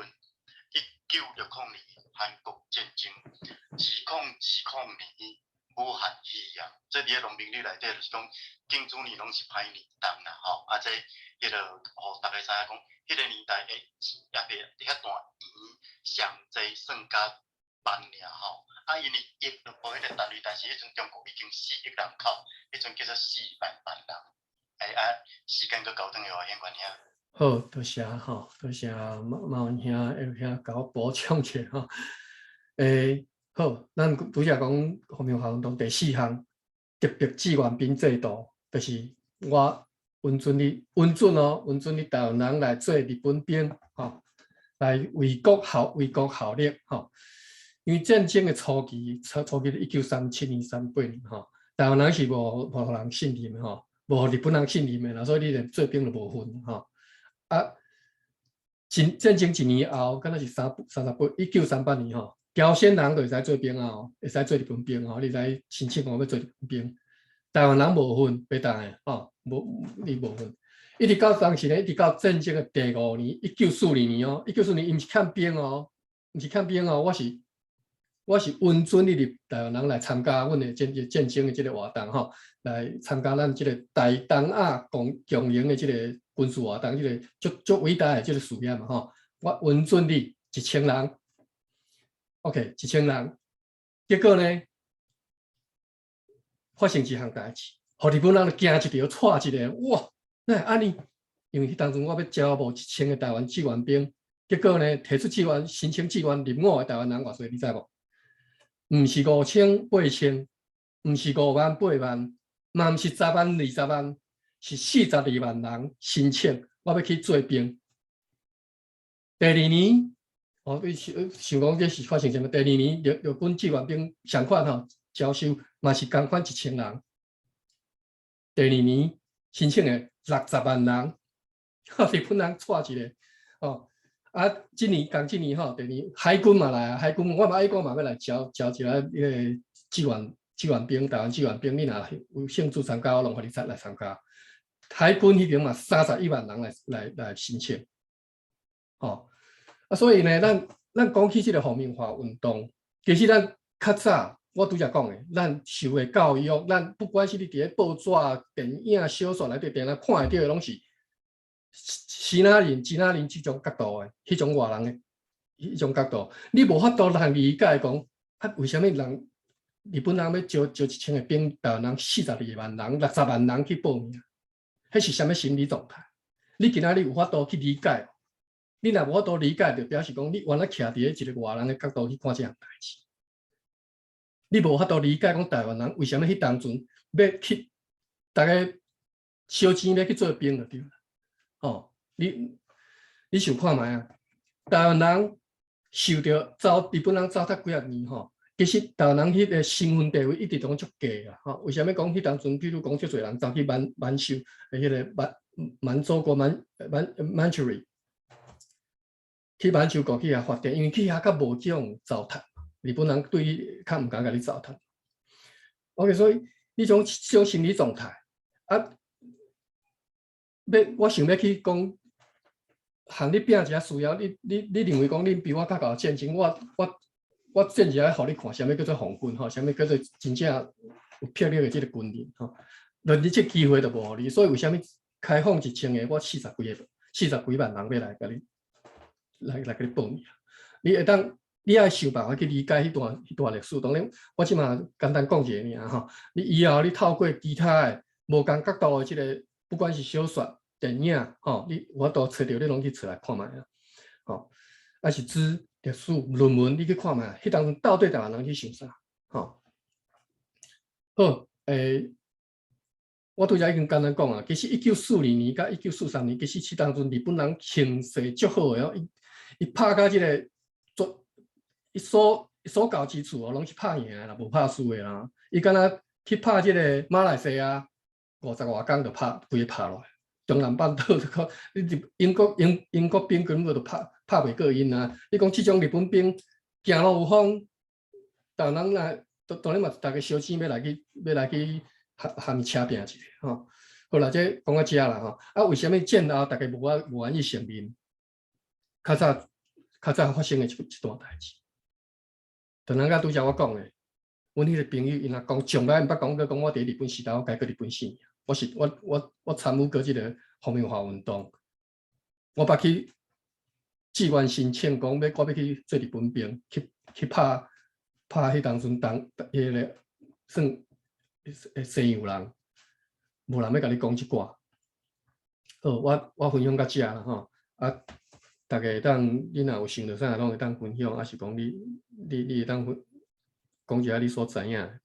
，1960年韩国战争，2020年武汉肺炎，这伫个农民历内底就是讲，经主年拢是歹年当啦吼，啊这迄个互大家知影讲，迄个年代诶钱也袂遐大钱，上济算甲万尔吼，啊因为疫就无迄个单位，但是迄阵中国已经4亿人口，迄阵叫做4万人，时间搁交转去互现款遐。好，多谢吼，多谢马文兄会甲我补充者吼。好，咱拄则讲国民学运动第4项特别志愿兵制度，就是我允准你台湾人来做日本兵吼，来为国效力吼。因为战争的初期是1937年、38年吼，台湾人是无人信任的吼，无日本人信任的啦，所以你连做兵都无份吼。啊，战争1年后，敢若是1938年吼，朝鲜人就会使做兵啊，会使做日本兵吼，你使申请讲要做日本兵。台湾人无份，别当的吼，你无份。一直到当时呢，一直到战争的第5年，1942年哦，1942年伊毋是看兵哦，我是允准你哋台湾人来参加阮的战争的这个活动吼，来参加咱这个大东亚共赢的这个军事活动，这个足伟大的这个事业嘛吼。我允准你1000人 ，OK，1000人。结果呢发生一项代志，互日本人惊一条，踹一个，哇，那安尼？因为迄当阵我要招募1000个台湾志愿兵，结果呢，提出申请志愿入伍的台湾人偌济，你知无？毋是5000、8000，毋是5万、8万，嘛毋是10万、20万，是42万人申请，我要去做兵。第二年，你想讲这是发生什么？第二年日本志愿兵上款招收嘛是同款1000人。第二年申请的60万人，日本人踹一个哦。今年第二年海军嘛来啊，海军我嘛爱讲嘛要来招一个迄个志愿兵，台湾志愿兵，你若有兴趣参加，我拢互你来参加。海军迄边嘛31万人来申请，所以呢，咱讲起这个皇民化运动，其实咱较早我拄则讲的，咱受的教育，咱不管是你伫咧报纸、电影、小说内底，定来看会到的，拢是希拉人、吉拉人这种角度的，迄种外人的迄种角度，你无法度通理解讲，为什么日本人要招1000个兵，台湾人42万人、60万人去报名，迄是啥物心理状态？你今仔日有法度去理解？你若无法度理解，就表示讲你原来徛伫一个外人的角度去看这项代志。你无法度理解讲台湾人为什么迄当阵要去，大家烧钱要去做兵就对了。你想看卖啊？台湾人受到日本人糟蹋几啊年其实台湾人迄个身份地位一直都足低啊。为什么讲迄当阵，比如讲遮侪人走去满洲迄个满洲国Manchuria。去满洲国去遐发展，因为去遐较无这种糟蹋，日本人对你较唔敢甲你糟蹋。OK， 所以你这种心理状态我想要去讲，向你拼一下需要，你认为讲你比我较高战争，我战一下互你看，啥物叫做皇军啥物叫做真正有魄力的这个军人论你这机会都无互你，所以为什么开放1000个，我40几万人要来甲你。来给你报名，你会当，你爱想办法去理解迄段历史。当然，我即马简单讲一下尔你以后你透过其他的无同角度的这个，不管是小说、电影我都找到你拢去出来看卖还是历史论文，你去看卖，迄当中到底台湾人去想啥好，我拄则已经简单讲啊，其实1942年到1943年，其实迄当阵日本人形势足好的伊拍到即个伊所到之处拢是拍赢啦，无拍输的啦。伊敢若去拍即个马来西亚，50外工就规个拍落来。中南半岛英国兵根本就拍袂过因啊！你讲即种日本兵行路有风，台湾人当然嘛，大家烧钱要来去含车拼一下好啦，这讲到遮啦为什么战后大家无愿意承认？较早发生的一段代志，就咱甲拄则我讲的，阮迄个朋友因阿公从来毋捌讲过，讲我伫日本时代我改过日本死命。我参与过即个皇民化运动，我捌去志愿申请讲我要去做日本兵，去拍迄当阵迄个算西洋人，无人要甲你讲即寡。好，我分享到遮啦大家你若有想到啥，拢会当分享，还是讲你会当讲一下你所知影。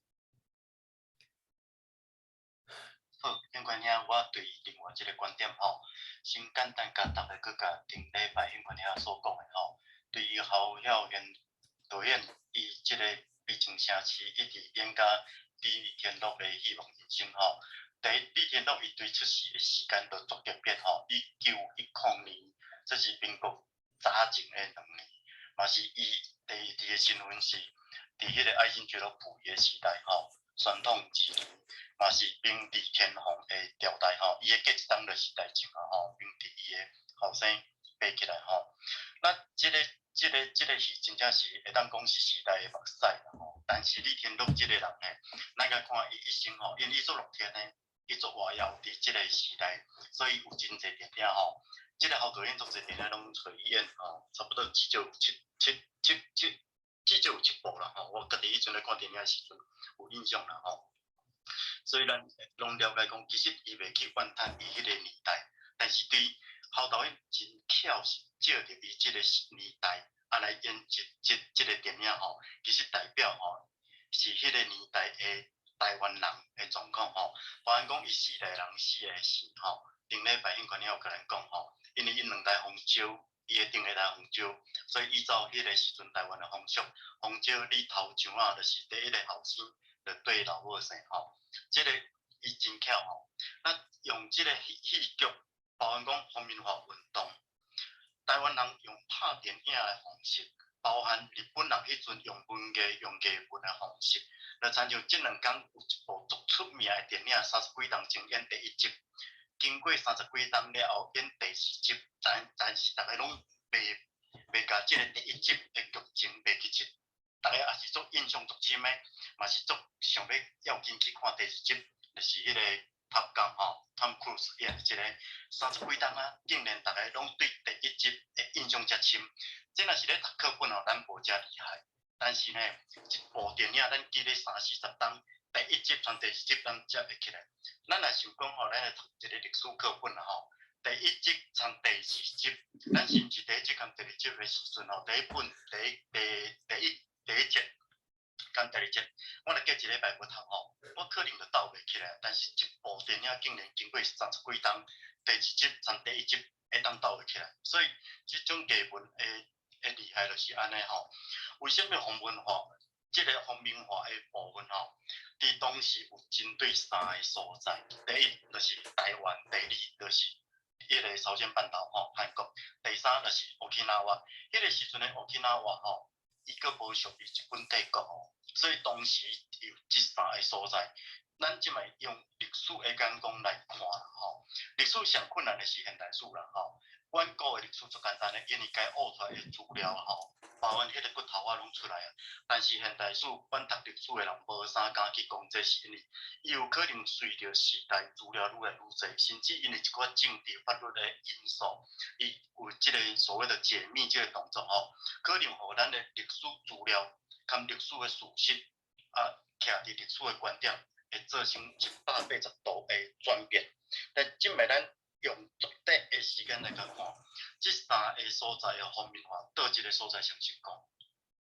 好，因关兄，我对另外一个观点先简单甲大家佮顶礼拜因关兄所讲的对于侯孝贤导演伊即个毕竟城市一直演甲李天禄的希望人生第一，李天禄伊对出世的时间就足特别1910年。这是民国早前的2年，嘛是伊第2个身份是伫迄个爱新觉罗溥仪的时代宣统之年，嘛是明治天皇的朝代伊的隔一档就是代前明治伊的后生爬起来那这个是真正是会当讲是时代的目屎啦但是李天禄这个人咱甲看伊一生因伊做乐天呢，伊做活跃伫这个时代，所以有真侪电影这个侯导演做这电影拢出演差不多至少有7部啦我家己以前咧看电影时阵有印象啦所以咱拢了解讲，其实伊袂去怨叹伊迄个年代，但是对侯导演真巧是借着伊即个年代来演即个电影吼，其实代表吼是迄个年代的台湾人的状况吼，包含讲伊4个人死的时吼，顶礼拜应该有甲咱讲吼，因为因2台风烧。伊会顶个台风少，所以依照迄个时阵台湾的风俗，风少你头上啊，就是第一个后生，就对老母生吼。即个伊真巧吼，咱用即个戏剧，包含讲方面化运动，台湾人用拍电影的方式，包含日本人迄阵用文艺、用艺文的方式，就亲像即2天有一部足出名的电影，30几档前演第1集。经过30几档了后，演第4集，但是大家拢袂甲即个第1集的剧情袂记住，大家也是足印象足深的，嘛是足想要紧去看第4集，就是迄个 Top Gun 吼 ，Tom Cruise 演一个30几档啊，竟然大家拢对第1集的印象遮深。这若是咧读课本哦，咱无遮厉害，但是呢，一部电影咱记咧30-40档。第1集传第4集，咱才会起来。咱若想讲吼，咱来读一个历史课本啦吼。第1集传第4集，咱甚至第1集跟第2集的时阵吼，第一本第一节跟第2节，我来隔1礼拜要读吼，我可能就斗袂起来。但是一部电影竟然经过30几档，第2集传第1集会当斗会起来，所以这种艺文的厉害就是安尼吼。为什么红文化？即个方面化的部分吼，伫当时有针对3个所在。第一就是台湾，第二就是迄个朝鲜半岛吼，韩国。第3就是Okinawa。迄个时阵的Okinawa吼，伊个无属于日本帝国吼，所以当时有即3个所在。咱即卖用历史的眼光来看啦吼，历史上困难的是现代史啦吼。阮国的历史足简单的，因为该挖出来的资料吼，包含迄个骨头啊拢出来啊。但是现代史，阮读历史的人无啥敢去讲这是因为，伊有可能随着时代资料愈来愈侪，甚至因为一寡政治法律的因素，伊有即个所谓的解密即个动作吼，可能互咱的历史资料、跟历史的事实啊，徛伫历史的观点，会造成180度的转变。但即卖咱用绝对的时间来甲看，即3个所在的方面化，倒一个所在上成功？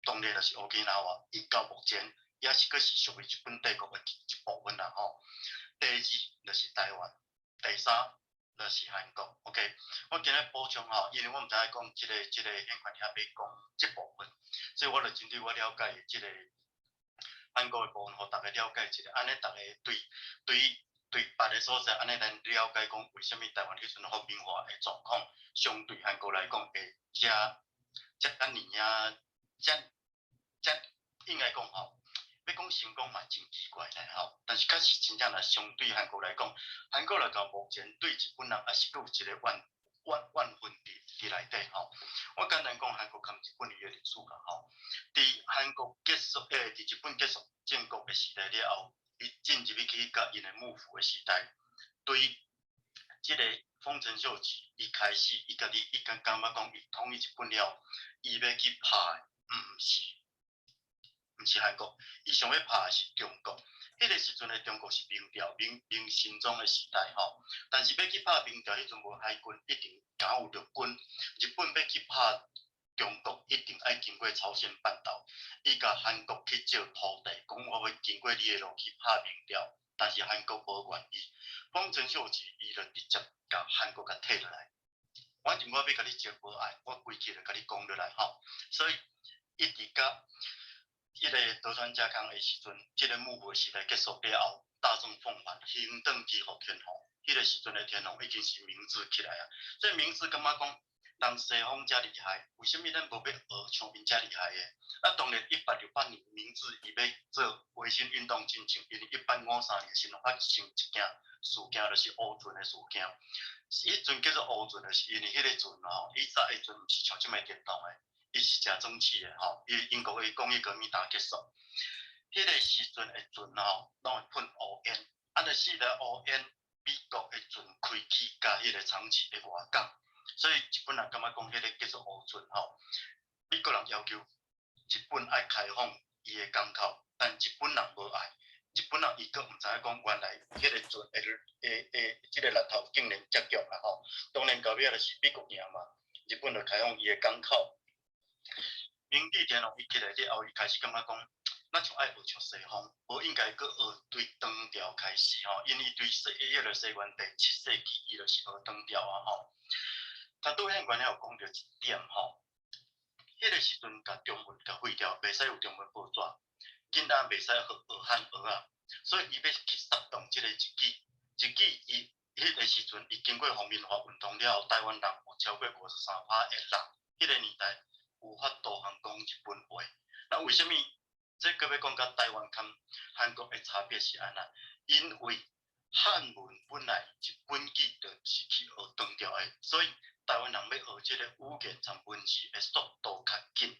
当然就是Okinawa，伊到目前也是阁是属于日本帝国的一部分啦吼。第2就是台湾，第3就是韩国。OK， 我今日补充吼，因为我毋知影讲即个宪法遐要讲即部分，所以我就针对我了解的即个韩国的部分，互大家了解一下，安尼大家对别个所在，安尼咱了解讲为虾米台湾迄阵方面化的状况，相对韩国来讲会遮安尼啊，遮应该讲吼，要讲成功嘛真奇怪咧吼。但是确实真正来相对韩国来讲，韩国来讲目前对日本人也是佫有一个怨恨伫内底吼。我简单讲韩国跟日本伊个历史啦吼。伫韩国结束伫日本结束建国的时代了后。伊进入去甲因的幕府的时代，对即个丰臣秀吉，伊开始伊感觉讲，伊统一日本了，伊要去拍的，毋是韩国，伊想要拍的是中国。迄个时阵的中国是明朝明神宗的时代吼，但是要去拍明朝，迄阵无海军，一定敢有陆军。日本要去拍中国，一定爱经过朝鲜半岛。伊甲韩国去借土地，讲我要经过你的路去拍明朝，但是韩国无愿意。丰臣秀吉伊就直接甲韩国甲摕落来。反正我要甲你借无爱，我规气就甲你讲落来吼。所以一直甲迄个德川家康的时阵，即个幕府时代结束了后，大政奉还，行政支付天皇。迄个时阵的天皇已经是明治起来啊，所以明治感觉讲。人西方遮厉害，为什么咱无要学像因遮厉害的？啊，当然1868年明治伊要做维新运动进程，因为1853年先发生一件事件，就是乌镇的事件。迄阵叫做乌镇，就是因为迄个阵吼，以早迄阵毋是像即卖电动的，伊是真蒸汽的吼。英国的工业革命打结束，迄个时阵的阵吼，拢会喷乌烟，啊，就是个乌烟，美国的阵开起甲迄个长崎的外港。所以日本人感觉讲，迄个叫做乌镇吼。美国人要求日本爱开放伊的港口，但日本人无爱。日日本人伊佫毋知影讲原来迄个阵即个日头竟然遮强啦吼。当然到尾就是美国赢嘛，日本就开放伊的港口。明治天皇伊起来了后，伊开始感觉讲，咱就爱学像西方，无应该佫学对长调开始吼，因为对迄个西元第7世纪伊就是学长调啊吼。他拄迄原来有讲到一点吼，迄个时阵甲中文甲废掉，袂使有中文报纸，囡仔袂使学汉学啊，所以伊要去煽动即个日记。日记伊迄个时阵，伊经过皇民化运动了后，台湾人有超过53%的人，迄个年代有法度通讲日本话。那为什么这个要讲到台湾跟韩国的差别是安那？因为汉文本来日本语就是去学长调的，所以台湾人要学即个语言参文字的速度较紧。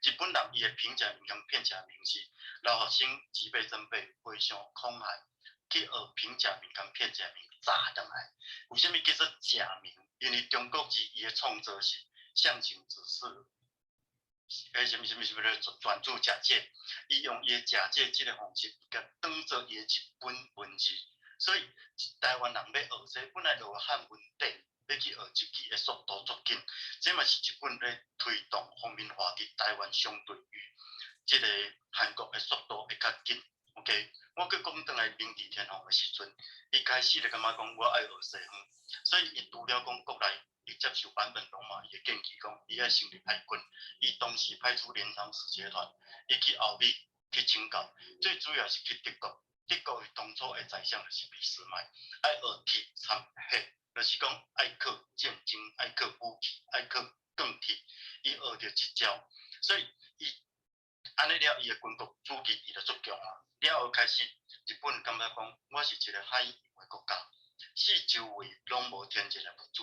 日本人伊的平假名跟片假名是老学生几倍增倍非常恐害，去学平假名跟片假名炸上来。为什么叫做假名？因为中国字伊的创造是象形指示，什么专注假借，伊用伊的假借即个方式，甲当做伊的日本文字。所以台湾人要学这本来就有汉文底，要去学日记的速度足紧，这嘛是日本咧推动皇民化伫台湾相对于即个韩国的速度会较紧。OK， 我佮讲倒来明治天皇的时阵，伊开始咧感觉讲我爱学西方，所以伊除了讲国内伊接受坂本龙马伊的建议讲，伊爱成立海军，伊同时派出镰仓使节团，伊去欧美去请教，最主要是去德国。德国的当初的宰相就是俾斯麦，爱学铁参黑，就是讲爱靠战争，爱靠武器，爱靠钢铁，伊学着即招，所以伊安尼了，伊的军国主义伊就足强啊。了后开始，日本感觉讲，我是一个海洋的国家，四周围拢无天然的物资，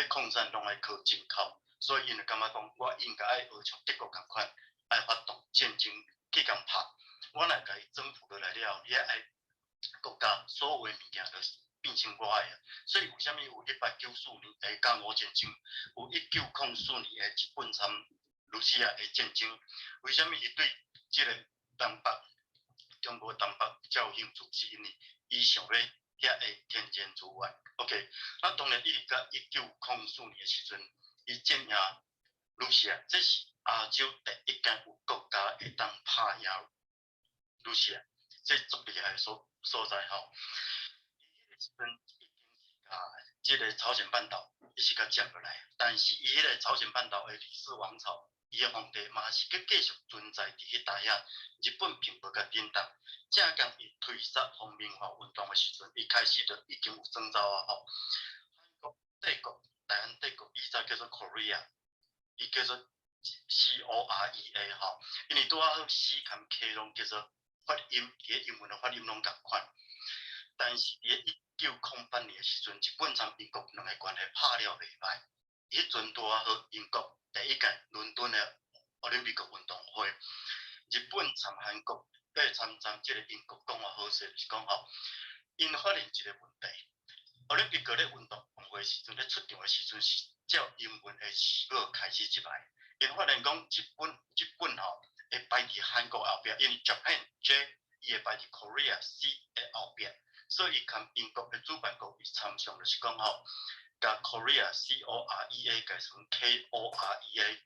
要扩散拢爱靠进口，所以因就感觉讲，我应该爱学像德国共款，爱发动战争去共拍。我若甲伊征服落来了，你爱国家所有的物件都是变成我的，所以为什么有1894年的甲午战争，有1904年的日本参罗西亚的战争？为什么伊对即个东北、中国东北较有兴趣？是因为伊想要遐的天然资源。OK， 那当然伊甲1904年的时阵，伊战赢罗西亚，这是亚洲第一间有国家会当拍赢罗西亚，这足厉害的所在吼。伊迄个时阵已经是即个朝鲜半岛伊是甲接落来，但是伊迄个朝鲜半岛的李氏王朝，伊的皇帝嘛是佮继续存在伫迄带遐，日本并无甲顶当。正当伊推杀皇民化运动的时阵，伊开始就已经有征兆啊吼。韩国帝国、大韩帝国以前叫做 Korea， 伊叫做 COREA 吼，因为拄好 C 含 K 拢叫做发音，伊个英文的发音拢共款。但是伫1908年的时阵，日本参英国两个关系拍了袂歹。迄阵拄好英国第一届伦敦的奥林匹克运动会，日本参韩国要参战，即个英国讲话好势，就是讲吼，因发现一个问题，奥林匹克咧运动会时阵咧出场的时阵是照英文的字母开始入来，因发现讲日本吼会排伫韩国后壁，因为 Japan J 伊会排伫 Korea C 的后壁，所以伊含英国的主办国伊参详就是讲吼，甲 Korea COREA 改成 KOREA。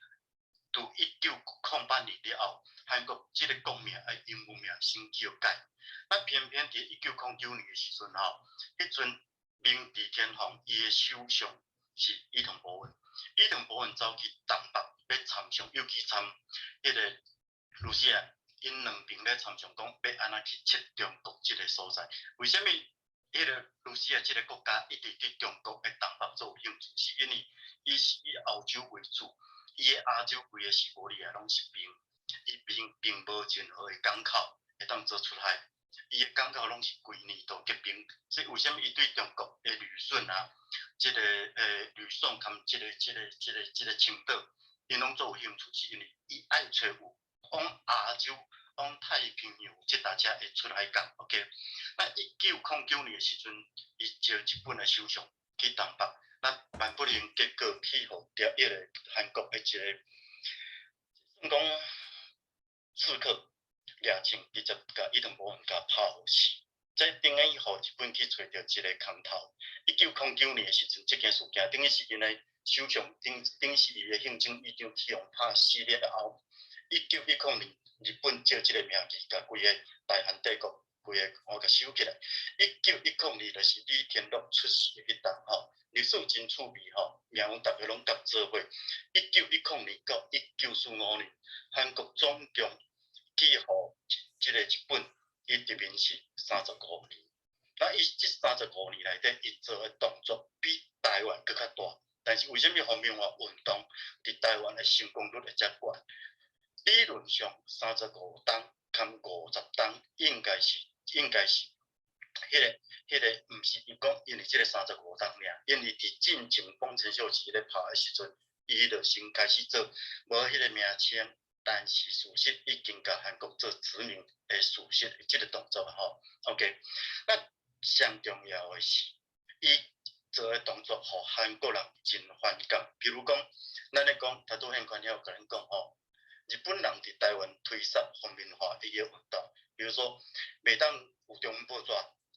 到1908年了后，韩国即个国名诶英文名先叫改。那偏偏伫1909年诶时阵吼，迄阵明治天皇伊诶首相是伊藤博文，伊藤博文走去东北要参详，尤其参迄个罗西亚，因两边咧参详讲要安怎去切中国即个所在。为什么迄个罗西亚即个国家一直对中国诶东北做有兴趣？是因为伊是以欧洲为主。伊个亚洲规个西伯利亚拢是冰，伊并无任何的港口会当做出海，伊个港口拢是规年都结冰。所以为什么伊对中国的旅顺啊，即个旅顺含即个青岛，伊拢做有兴趣，是因为伊爱找有往亚洲、往太平洋即搭车会出海港。OK， 那1909年的时阵，伊招日本的首相去东北。那万不幸，结果去互着迄个韩国的一个算讲刺客野枪直接甲伊同无人甲拍互死。这等于互日本去找到一个空头。1909年的时阵，这件事件等于是因为首相等是伊的行政院长去用拍死了后，1910年日本借这个名义，甲规个大韩帝国规个甲收起来。1910年就是李天禄出世的迄当吼，历史真趣味吼，命运大家拢甲做伙。1910年到1945年，韩国总共去互这个日本，伊殖民是35年。那伊这35年内底，伊做的动作比台湾更较大。但是为什么方面化运动伫台湾的成功率会遮高？理论上35档减50档，应该是迄个，毋是伊讲，因为即个35档尔，因为伫进前丰臣秀吉咧拍的时阵，伊就先开始做无迄个名称，但是事实已经甲韩国做殖民的事实，即个动作吼。OK， 那上重要的是，伊做的动作，互韩国人真反感。比如讲，咱咧讲，台独宪官遐有甲咱讲吼，日本人伫台湾推杀皇民化的运动，比如说，每当有中文报纸，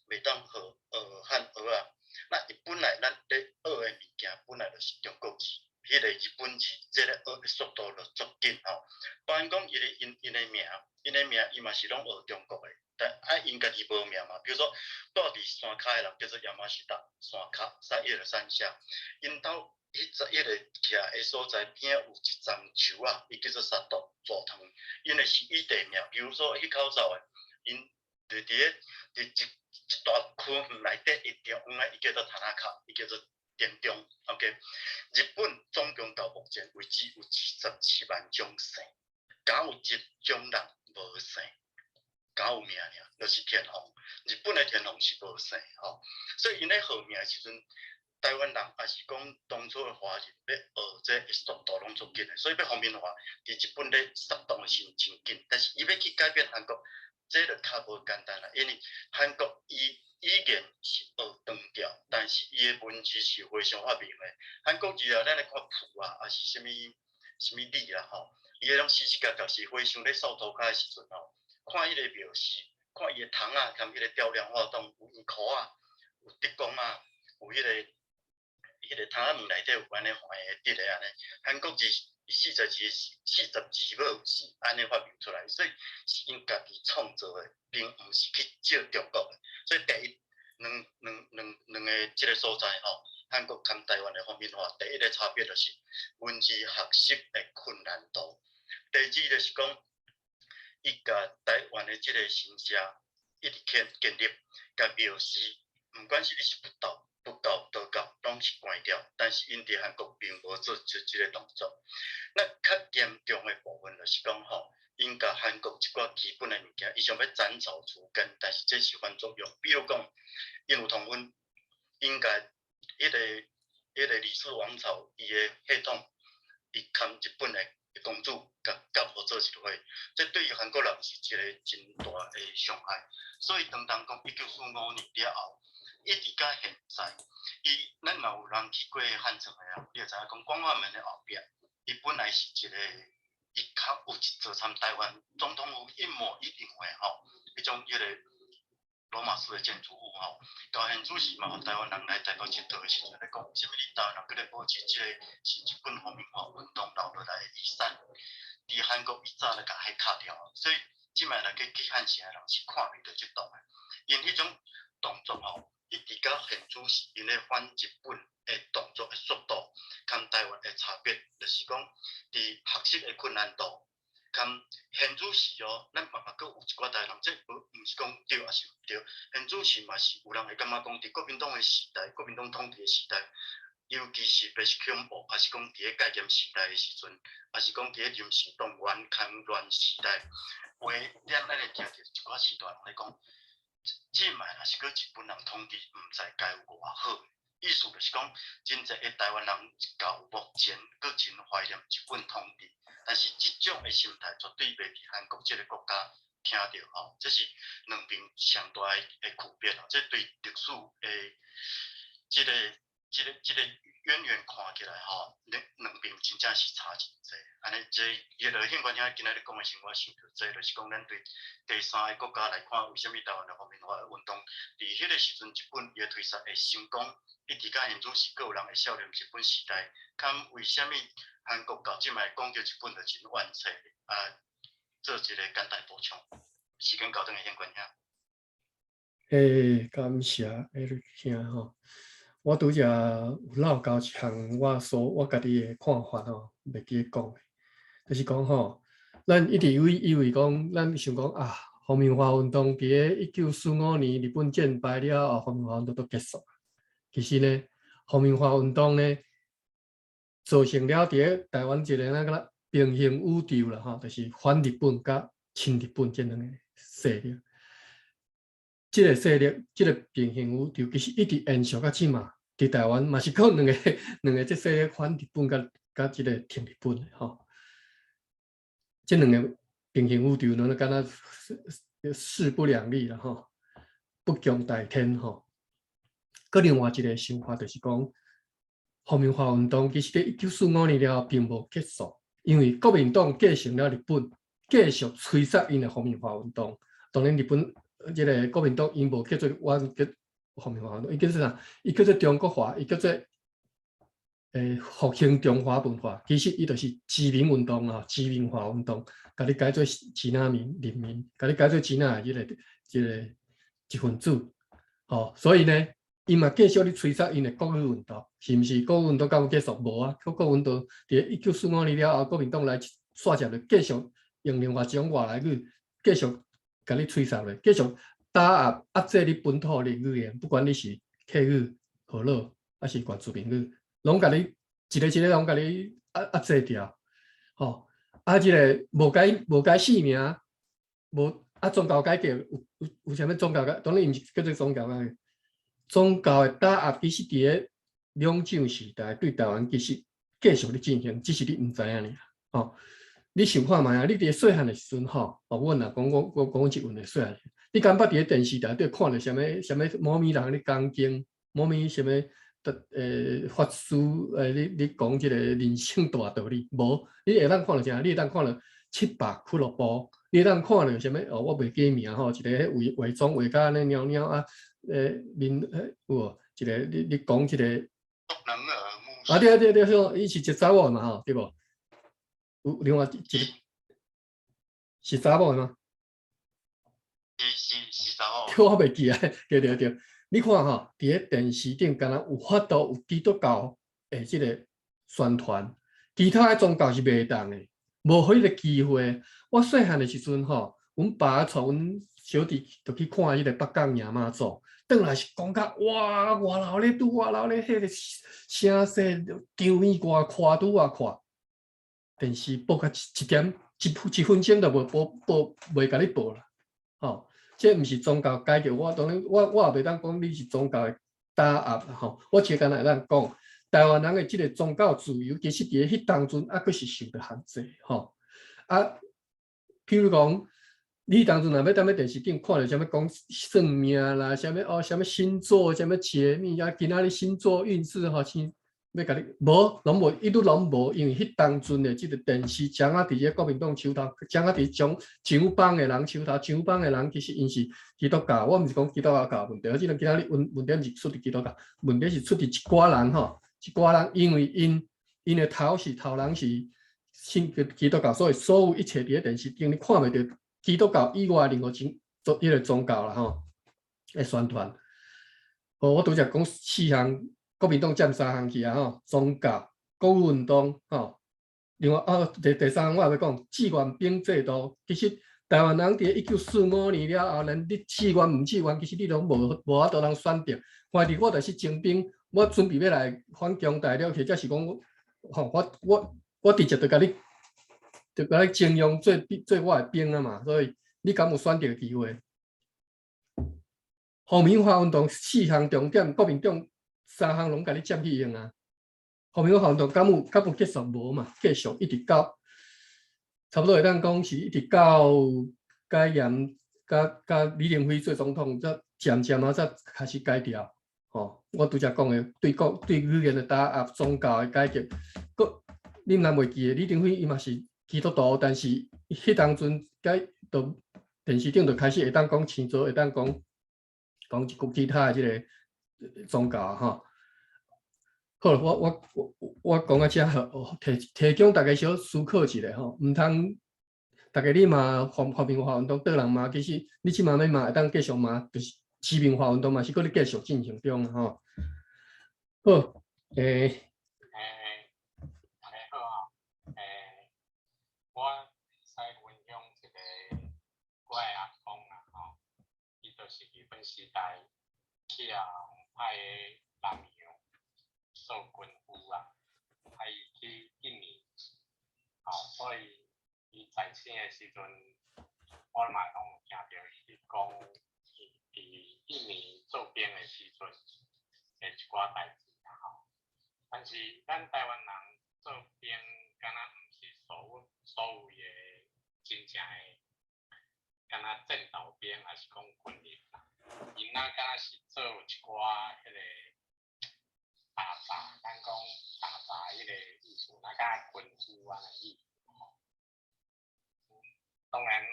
袂当学汉学啊。那伊本来咱咧学的物件，本来就是中国字，迄个日本字，即个学的速度就足紧吼。当然讲，因的名，伊嘛是拢学中国的，但因家己无名嘛。比如说，住伫山骹的人叫做亚马逊达山骹，山叶的山下，因兜迄个徛的所在边有一丛树啊，伊叫做沙岛座堂，因为是以地名。比如说，迄口走的，因就伫一大区域内底，伊中央啊，伊叫做塔纳卡，伊叫做田中。OK， 日本总共到目前为止有27万种姓，敢有一种人无姓，敢有名尔，就是天皇。日本的天皇是无姓吼，所以因咧号名的时阵，台湾人也是讲当初的华人要学这速度拢足紧的，所以要方便化，伫日本咧杀动的是真紧，但是伊要去改变韩国。这就较无简单啦，因为韩国伊语言是学长调，但是伊的文字是非常发明的。韩国字啊，咱来看谱啊，也是什么理啦吼，伊迄种时时刻刻是非常咧扫涂骹的时阵吼，看迄个描诗，看伊的虫啊，含迄个雕梁画栋，有鱼壳啊，有竹公啊，有迄个虫仔门内底有安尼画的竹的安尼，韩国字。40字母是安尼发明出来，所以是因家己创造的，并毋是去借中国的。所以第一，两个即个所在吼，韩国跟台湾的方面化，第一个差别就是文字学习的困难度。第二就是讲，伊甲台湾的即个新社一直建立，甲描诗，毋管是你是不教、道教拢是关掉，但是因伫韩国并无做即个动作。那较严重的部分就是讲吼，因甲韩国一寡基本的物件，伊想要斩草除根，但是这是反作用。比如讲，因有同分，因甲迄个李氏王朝伊的系统，伊含日本的公主甲合做一伙，这对于韩国人是一个真大的伤害。所以当讲1945年了后。一直到现在，咱嘛有人去过汉城的啊，你会知影讲广化门的后壁，伊本来是一个，伊较有一座参台湾总统府一模一样的吼，迄种迄个罗马式的建筑物吼。高宪主席嘛，台湾人来台北佚佗的时阵来讲，什么你台湾人搁咧保持即个是日本方面吼运动留落来的遗产，伫韩国伊早就甲迄卡掉，所以即摆来去汉城的人是看袂到即栋的，因迄种动作吼。一直到宪主席因咧反日本的动作的速度，跟台湾的差别，就是讲伫学习的困难度，跟宪主席哦，咱嘛阁有一寡台人，这毋是讲对还是毋对，宪主席嘛是有人会感觉讲，伫国民党的时代，国民党统治的时代，尤其是白色恐怖，还是讲伫咧戒严时代的时阵，还是讲伫咧临时动员抗乱时代，咱会听着一寡时代人咧讲。即摆若是搁日本人统治，毋知该有偌好。意思就是讲，真侪个台湾人到目前搁真怀念日本统治，但是即种的心态绝对袂伫韩国即个国家听到吼，这是两边上大的区别吼。这对历史的即个远远看起来吼，两边真正是差真济。安尼这伊个宪官兄今仔日讲的是我想到这，就是讲咱对第三个国家来看，为什么台湾的方面化运动，伫迄个时阵日本伊个推杀会成功，一直到现在是个人会效忠日本时代，看为什么韩国到即摆讲叫日本就真怨气啊？做一个简单补充，时间到等个宪官兄。感谢Eric兄吼，我拄则有唠到一项我家己的看法吼，袂记讲的，就是讲吼，咱一直以为讲，咱想讲啊，皇民化运动伫个1945年日本战败了后，皇民化运动都结束。其实呢，皇民化运动呢，造成了伫个台湾一个那个平行宇宙啦吼，就是反日本甲亲日本这两个势力。这个势力，这个平行宇宙其实一直延续到即嘛，伫台湾嘛是靠两个这势力反日本甲这个挺日本的吼。这两个平行宇宙呢，敢若势不两立啦吼，不共戴天吼。佮另外一个想法就是讲，皇民化运动其实伫1945年了后并无结束，因为国民党继承了日本，继续催杀因的皇民化运动。当然日本。这个国民党因无叫做完结皇民化运动，伊叫做啥？伊叫做中国化，伊叫做复兴中华文化。其实伊就是殖民运动啊，殖民化运动，甲你改做支那民人民，甲你改做支那的这个一份子。哦，所以呢，伊嘛继续咧催杀因的国语运动，是毋是？国语运动敢有结束？无啊，国语运动伫1945年了后，国民党来煞接咧，继续用另外一种外来语，继续。甲你吹杀咧，继续打压制你本土的语言，不管你是客语、河洛还是原住民语，拢甲你一个拢甲你压制掉。吼，即个无改姓名，无宗教改革有啥物宗教改？当然毋是叫做宗教改革，宗教的打压其实伫个两蒋时代对台湾其实继续咧进行，只是你毋知影尔。吼。你想看卖啊？你伫细汉的时阵吼，阮若讲我讲一问的细汉，你敢捌伫个电视台对看到啥物某咪人咧讲经，某咪啥物法师你讲即个人生大道理，无？你会当看到啥？你会当看到700俱乐部，你会当看到啥物？我袂记名吼，一个伪装伪甲安尼猫猫啊，面有一个你讲即个啊对，伊是一查某嘛吼，对无？有另外一个是查某吗？是查某。我袂记啊，对。你看吼，伫个电视顶，敢若有法度有基督教的即个宣传，其他的宗教是袂当的，无迄个机会。我细汉的时阵吼，阮爸带阮小弟就去看迄个北港爷妈祖，转来是讲甲哇，外头咧拄外头咧迄个声势，场面外看拄啊看。电视播到一分钟都袂甲你播啦，吼！这毋是宗教改革，当然我也袂当讲你是宗教的打压啦，吼！我只敢会当讲，台湾人的即个宗教自由，其实伫迄当阵还佫是受到限制，吼！譬如讲，你当阵若要踮咧电视顶看到啥物讲算命啦，啥物星座，啥物解密啊，今仔日星座运势吼，要甲你无，拢无，一律拢无，因为迄当阵的即个电视掌握伫个国民党手头，掌握伫种上邦的人手头，上邦的人其实因是基督教，我毋是讲基督教问题，我只今仔日问题毋是出伫基督教，问题是出伫一寡人吼，一寡人因为因的头人是信基督教，所以所有一切伫个电视顶你看袂到基督教以外任何迄个宗教啦吼，来宣传。我拄则讲4项。国民党占3项去啊吼，宗教、国语运动吼，另外第3项我也要讲志愿兵制度。其实台湾人伫1945年了后，连你志愿毋志愿，其实你拢无法度通选择。反正我就是征兵，我准备要来反共大陆，或者是讲我直接就甲你征用做我的兵啊嘛，所以你敢有选择的机会？皇民化运动4项重点，国民党。3项拢甲你占去用啊！皇民化运动敢有结束无嘛？继续一直到差不多会当讲是一直到改严，甲李登辉做总统，则渐啊，则开始改掉。吼，我拄则讲的对语言的打压、宗教的改革，恁若袂记的，李登辉伊嘛是基督徒，但是迄当阵就电视顶就开始会当讲生做，会当讲一句其他的即个宗教吼。好，我讲到遮好，提供大家小思考一下吼，毋通大家你嘛泛民化运动倒人嘛，其实你即嘛会当继续嘛，就是市民化运动嘛是搁咧继续进行中吼。好，大家好啊，我使分享一个我的阿公啊，吼，伊就是日本时代去啊派的南洋做军夫啊，伊去印尼，所以伊在生的时阵，我嘛拢有听到伊讲，伫印尼做兵的时阵的一寡代志啦，吼。但是咱台湾人做兵，敢若毋是所有的真正的，敢若战斗兵，还是讲军人啦。因那敢若是做一寡迄个打杂，咱讲打杂迄个意思，那敢若军夫安尼意思。当然，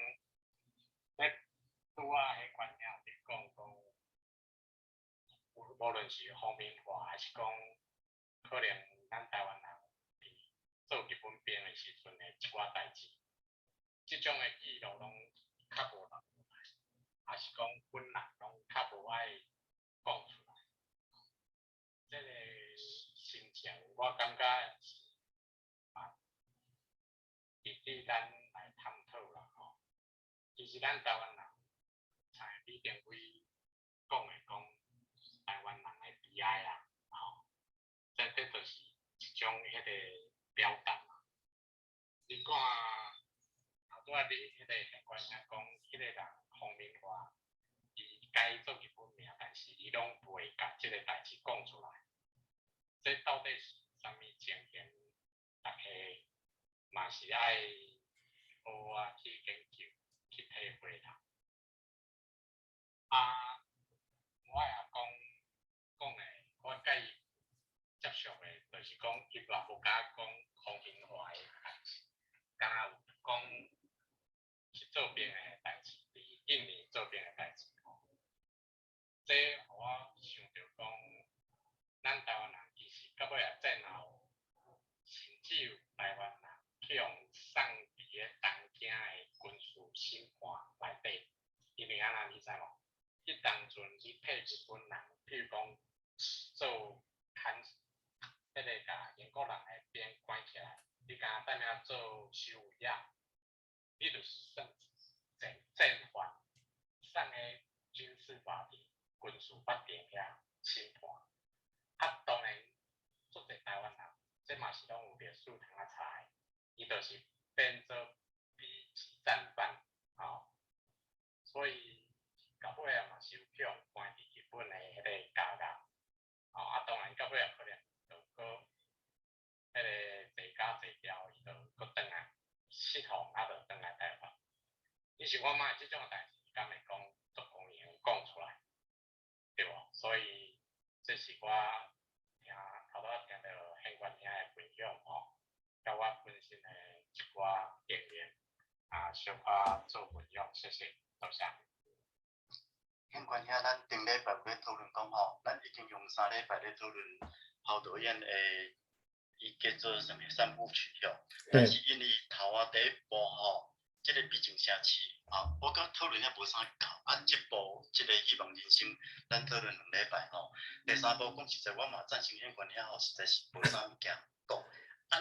拄啊，迄观念是讲，无论是方面化，还是讲。可能咱台湾人伫做日本兵的时阵的一寡代志，即种的记录拢较无留下来，也是讲本人拢较无爱讲出来。这个心情，我感觉是值得咱来探讨啦吼。其实咱台湾人，像李登辉讲台湾人的悲哀啦。这就是一种迄个表达嘛。你看，后拄仔你迄个相关讲，迄个人方面话，伊该做日本名，但是伊拢袂甲即个代志讲出来。这到底是啥物情形？大家嘛是爱好啊去研究、去体会啦。我阿公讲诶，我甲伊。接触的，就是讲，伊嘛无甲讲方言话的代志，敢若有讲去做兵的代志，伫印尼做兵的代志。这互我想着讲，咱台湾人其实到尾啊战后，甚至有台湾人去用送伫个东京的军事审判内底，因为安那你知无？迄当阵去替日本人，譬如讲做看。迄个甲英国人的兵关起来，你敢带名做收尾啊？你就是算战犯，送个军事法庭、军事法庭遐审判。当然，足侪台湾人，这嘛是拢有历史通啊查的，伊就是变做B级战犯，所以到尾啊嘛是有去用关伫日本的迄个家家，当然到尾啊可能。个迄个坐家坐调，伊就搁转来失控，就转来台湾。你想看卖即种代志，敢会讲足公平讲出来，对无？所以这是我头拄听到宪官兄的分享吼，甲我本身的一寡经验小做分享，谢谢，多谢。宪官兄，咱顶礼拜要讨论讲吼，咱已经用3礼拜咧讨论。侯导演诶，伊叫做什么3部曲吼，但是因为头第一部吼，即个毕竟城市我甲讨论遐无啥够，即部即个希望人生，咱讨论2礼拜吼。第3部讲实在，我嘛赞成宪官遐吼，实在是无啥物件讲。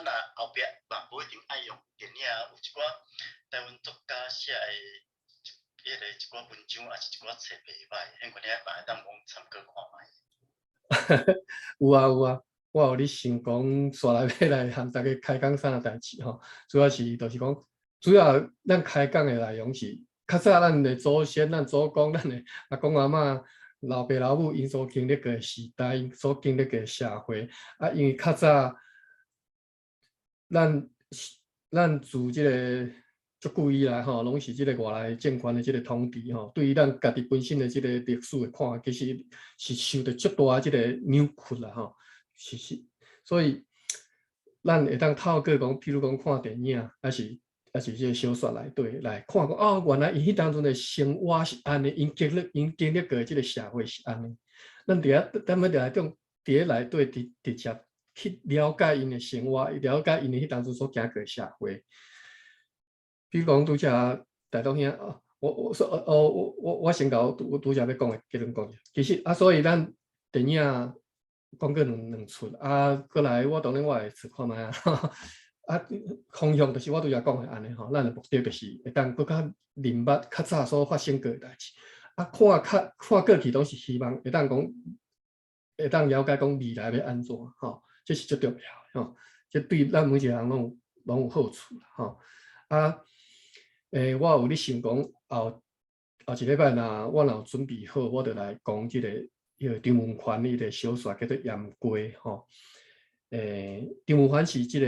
若后壁嘛无一定爱用电影，有一寡台湾作家写诶，迄个一寡文章，也是一寡册袂歹，宪官遐嘛当讲参考看卖。有啊，我有咧想讲，煞来要来和大家开讲啥代志吼？主要是就是讲，主要咱开讲的内容是，较早咱的祖先、咱祖公、咱的阿公阿嬷、老爸老母因所经历的时代、因所经历的社会，因为较早咱自即个足久以来吼，拢是即个外来政权的即个统治吼，对于咱家己本身的即个历史的看，其实是受到足大即个扭曲啦吼，是，所以咱会当透过讲，譬如讲看电影，还是即个小说内底来看讲，哦，原来伊迄当阵的生活是安尼，因经历过即个社会是安尼，咱要来种伫内底直接去了解因的生活，了解因的迄当阵所行过的社会。比如讲，拄则大东兄，我先甲我拄则要讲的结论讲，其实所以咱电影讲过两出过来我当然我会出看卖方向就是我拄则讲的安尼吼，咱的目的就是会当更较明白较早所发生过的代志，看过去拢是希望会当讲会当了解讲未来要安怎吼，这是最重要吼，这对咱每一个人拢有好处吼我有咧想讲后一礼拜若我若有准备好，我就来讲即个张文宽伊个小说叫做《盐龟》吼。张文宽是一个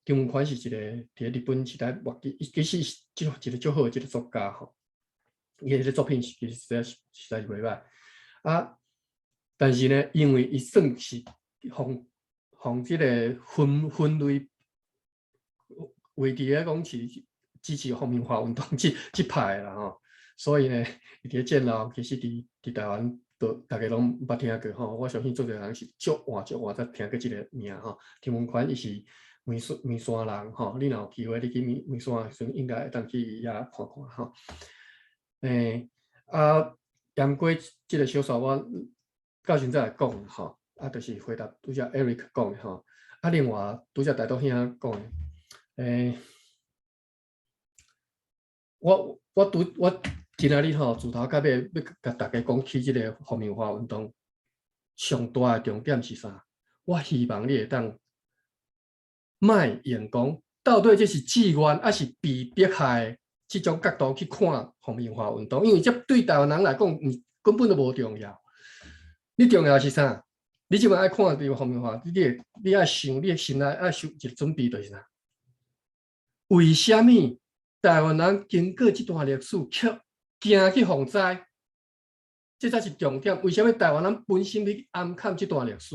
伫日本时代活其实是一个足好的一个作家吼。伊个作品其实实在是袂歹但是呢，因为伊算是从即个分类位伫咧讲是支持皇民化运动即派啦吼，所以呢，伊伫战后其实伫台湾都大家拢捌听过吼。我相信做者人是足换才听过即个名吼。张文宽伊是梅山人吼，你若有机会你去梅山的时阵，应该会当去遐看看吼。盐龟即个小说我到现在来讲吼，就是回答拄则 Eric 讲的吼。另外拄则大东兄讲的，我今仔日吼，自头到尾要甲大家讲起即个皇民化运动，上大的重点是啥？我希望你会当卖用讲，到底这是志愿还是被迫害这种角度去看皇民化运动，因为这对台湾人来讲，根本都无重要。你重要是啥？你即摆爱看这个皇民化，你爱想，你心内爱想一个准备就是啥？为什么台湾人经过这段历史，却惊去防灾？这才是重点。为什么台湾人本身要暗砍这段历史？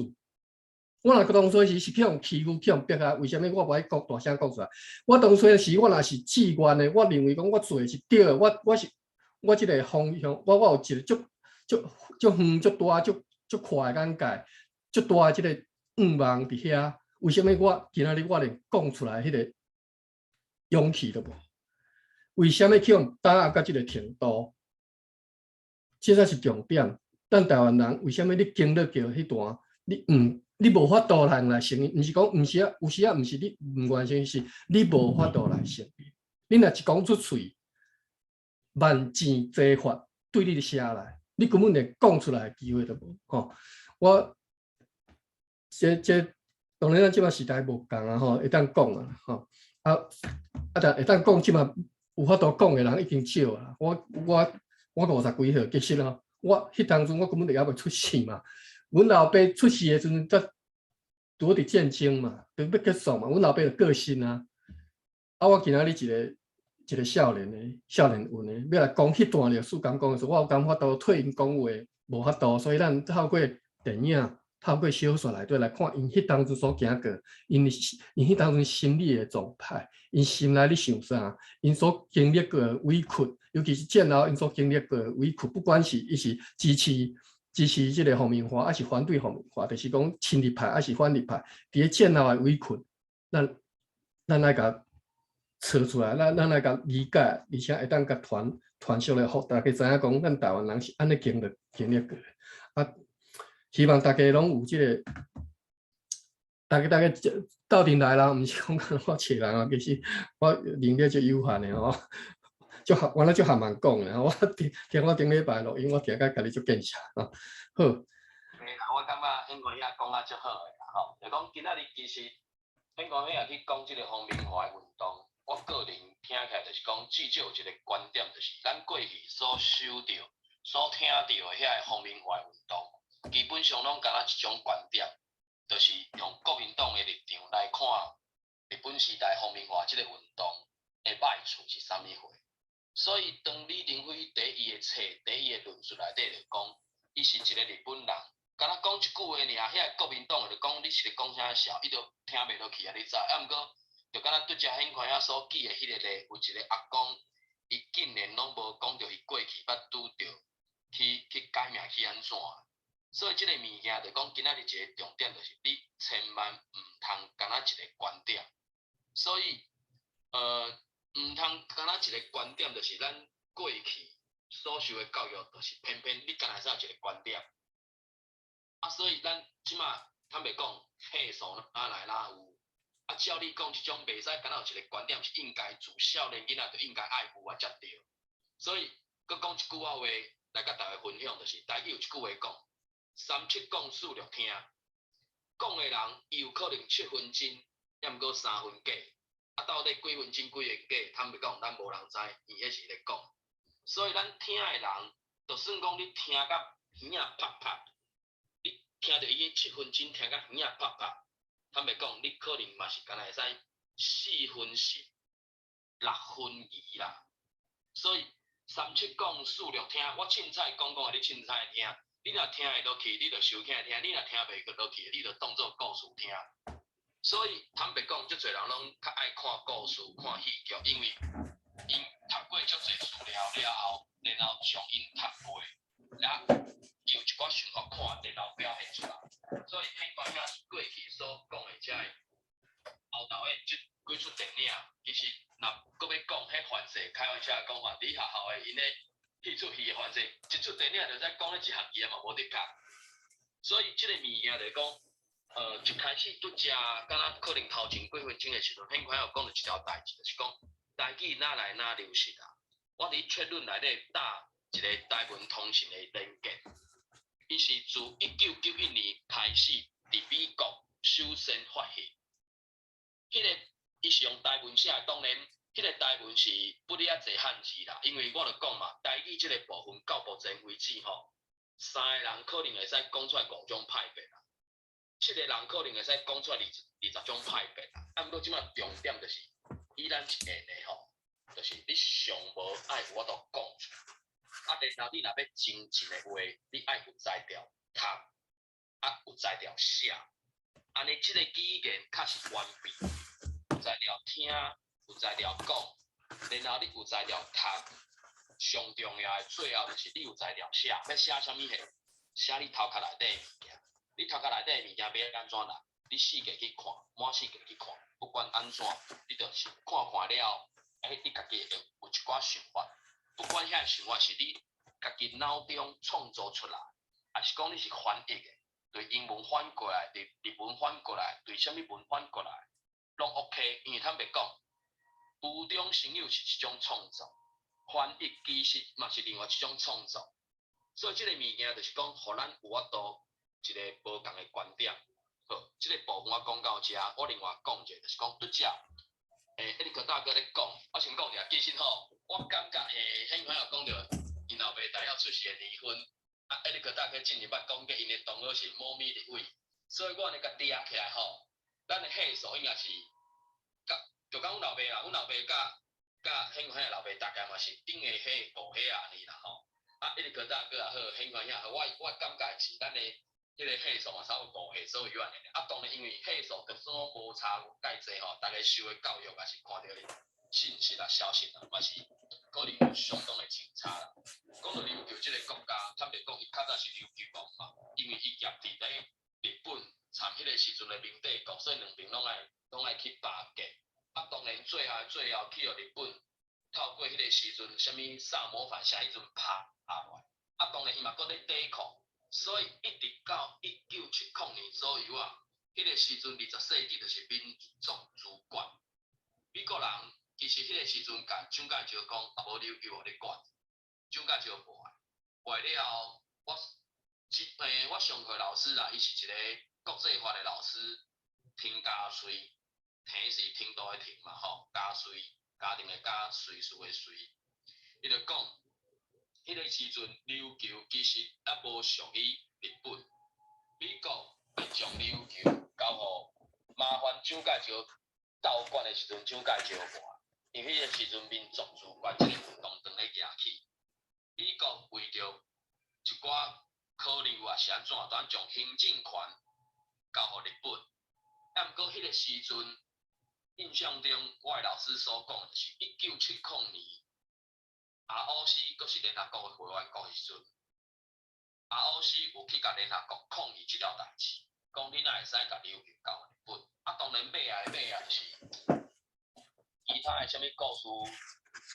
我若当初是去用欺负、去用逼害，为什么我不爱讲大声讲出来？我当初是我若是志愿的，我认为讲我做的是对的，我这个方向，我有一个足远、足大、足快的眼界，足大的这个愿望伫遐。为什么我今仔日我连讲出来迄个勇气都无？为什么去用打压到这个程度？这才是重点。咱台湾人为什么你经历过迄段，你无法度来承认？毋是讲，毋是有时毋是你毋愿承认，是你无法度来承认。你若一讲出嘴，万箭齐发对你的声来，你根本连讲出来的机会都无。吼，我这当然咱即摆时代无共啊，吼，会当讲啊，吼但会当讲即摆有法度讲的人已经少啊。我50几岁，其实啊，我迄当阵我根本就还未出世嘛。阮老爸出世的时阵，才拄伫战争嘛，就要结束嘛。阮老爸就过身啊。我今仔日一个少年运的，要来讲迄段历史，讲的时候，我有感法度替因讲话，无法度，所以咱透过电影、透过小说内底来看因迄当阵所行过，因迄当阵心理的状态，因心内咧想啥，因所经历过的委屈，尤其是战后因所经历过的委屈，不管是伊是支持这个皇民化，还是反对皇民化，就是讲亲日派还是反日派，伫咧战后的委屈，咱来甲找出来，咱来甲理解，而且会当甲传授来，互大家知影讲，咱台湾人是安尼经历过的。希望大家拢有这个，大家斗阵来啦，毋是讲我找人啊，其实我能力就有限的吼。原来就还蛮讲的，我听我顶礼拜录音，我听甲家己就见识啊。好，我感觉应该遐讲啊足好诶啦吼，就讲今仔日其实应该也去讲即个皇民化运动，我个人听起来就是讲，至少有一个观点，就是咱过去所收到、所听到的遐个皇民化运动，基本上拢敢若一种观点，就是用国民党的立场来看日本时代皇民化即个运动。的歹处是啥物货。所以当李登辉伫伊的册、伫伊的论述内底就讲，伊是一个日本人。敢若讲一句话尔，遐国民党就讲你是咧讲啥笑，伊就听袂落去啊！你知？啊，毋过就敢若拄则很看遐所记的迄个咧，有一个阿公，伊竟然拢无讲着伊过去捌拄着去改名去安怎。所以即个物件就讲，今仔日一个重点就是你千万毋通敢若一个观点。所以毋通敢若一个观点，就是咱过去所受的教育，就是偏偏你敢若使一个观点。啊，所以咱即马坦白讲，岁数哪来哪有？啊，照你讲，即种袂使敢若有一个观点是应该自少年囡仔就应该爱护啊，才对。所以，佮讲一句话来甲大家分享，就是台语有一句话讲：3七讲4六听。讲的人伊有可能7分真，也毋过3分假。啊，到底几分真几分假？坦白讲，咱无人知，伊迄是咧讲。所以咱听的人，就算讲你听甲耳啊啪啪。听着伊7分真，听甲耳啊啪啪，坦白讲，你可能嘛是干会使4分实，6分疑啦。所以3七讲4六听，我凊彩讲的，你凊彩听。你若听会落去，你就收起来听；你若听袂落去，你就当做故事听。所以坦白讲，足侪人拢较爱看故事、看戏剧，因为因读过足侪资料了后，然后将因读过，然有一寡想法看，然后表现出来。所以迄款遐是过去所讲的遮后头的即几出电影，其实若搁要讲，迄反射开玩笑讲法，伫学校的因咧戏出戏的反射，一出电影就在讲咧一项嘢嘛，无得讲。所以即个物件就讲，一开始拄则，敢若可能头前几分钟的时阵，很快有讲到一条代志，就是讲台语哪来哪流失啊。我伫确论内底打一个台文通信的连结。伊是自1991年开始伫美国首先发现，迄个伊是用台文写，当然，迄个台文是不哩啊侪汉字啦，因为我著讲嘛，台语即个部分到目前为止吼，3个人可能会使讲出来5种派别啦，7个人可能会使讲出来20种派别啦。啊，毋过即马重点就是，以咱一个呢吼，就是你上无爱有法度讲出。啊，然后你若要真正的话，你爱有才调读，啊有才调写，安尼即个语言较是完备，有才调听，有才调讲，然后你有才调读，上重要的最后就是你有才调写，要写啥物货？写你头壳内底的物件，你头壳内底的物件要安怎来？你4个去看，满4个去看，不管安怎，你就是看了，你家己会有一寡想法。不管遐想法是你家己脑中创造出来，还是讲你是翻译的，对英文翻过来，对日文翻过来，对啥物文翻过来，拢 OK。因为坦白讲，无中生有是一种创造，翻译其实嘛是另外一种创造。所以即个物件就是讲，互咱有法度一个无共的观点。好，即个部分我讲到遮，我另外讲者就是讲拄则。迄个大哥咧讲，我先讲者，其实吼，我感觉很快又讲到因老爸大要出席离婚，啊，迄个大哥进一步讲过因的同学是猫咪的位，所以我咧甲底下起来吼，咱的岁数应该是，就讲阮老爸啦，阮老爸甲很快的老爸大概嘛是顶的岁5岁安尼啦吼，啊，迄个大哥也好，很快遐，我感觉是咱的。迄个岁数嘛，差不多5岁左右安尼。啊，当然因为岁数就算无差介济吼，大家受的教育也是看到信息啦、消息啦，嘛是可能有相当的偏差啦。讲到琉球即个国家，坦白讲，伊较早是琉球王嘛，因为伊业伫咧日本参迄个时阵的明帝国，所以两边拢爱去巴结。啊，当然最后去到日本，透过迄个时阵，啥物萨摩藩下迄阵拍落来。啊，当然伊嘛搁咧抵抗。所以一直到1970年左右啊，迄个时阵20世纪就是民族主管。美国人其实迄个时阵甲蒋介石讲，啊无琉球互你管，蒋介石无爱。为了我上课老师啦，伊是一个国际法的老师，听加税，听是听到的听嘛吼，加税，家庭的家，岁数的岁，伊就讲。迄个时阵，琉球其实也无属于日本，美国会将琉球交互麻烦蒋介石斗管的时阵，蒋介石无。因为迄个时阵民族主权即个运动当咧举起，美国为着一寡考虑也是安怎，当将行政权交互日本。啊，毋过迄个时阵，印象中我的老师所讲，就是1970年，ROC 阁是联合国的会员国时阵，ROC 有去甲联合国抗议即条代志，讲你哪会使甲琉球交互日本？啊，当然尾啊是其他的啥物故事。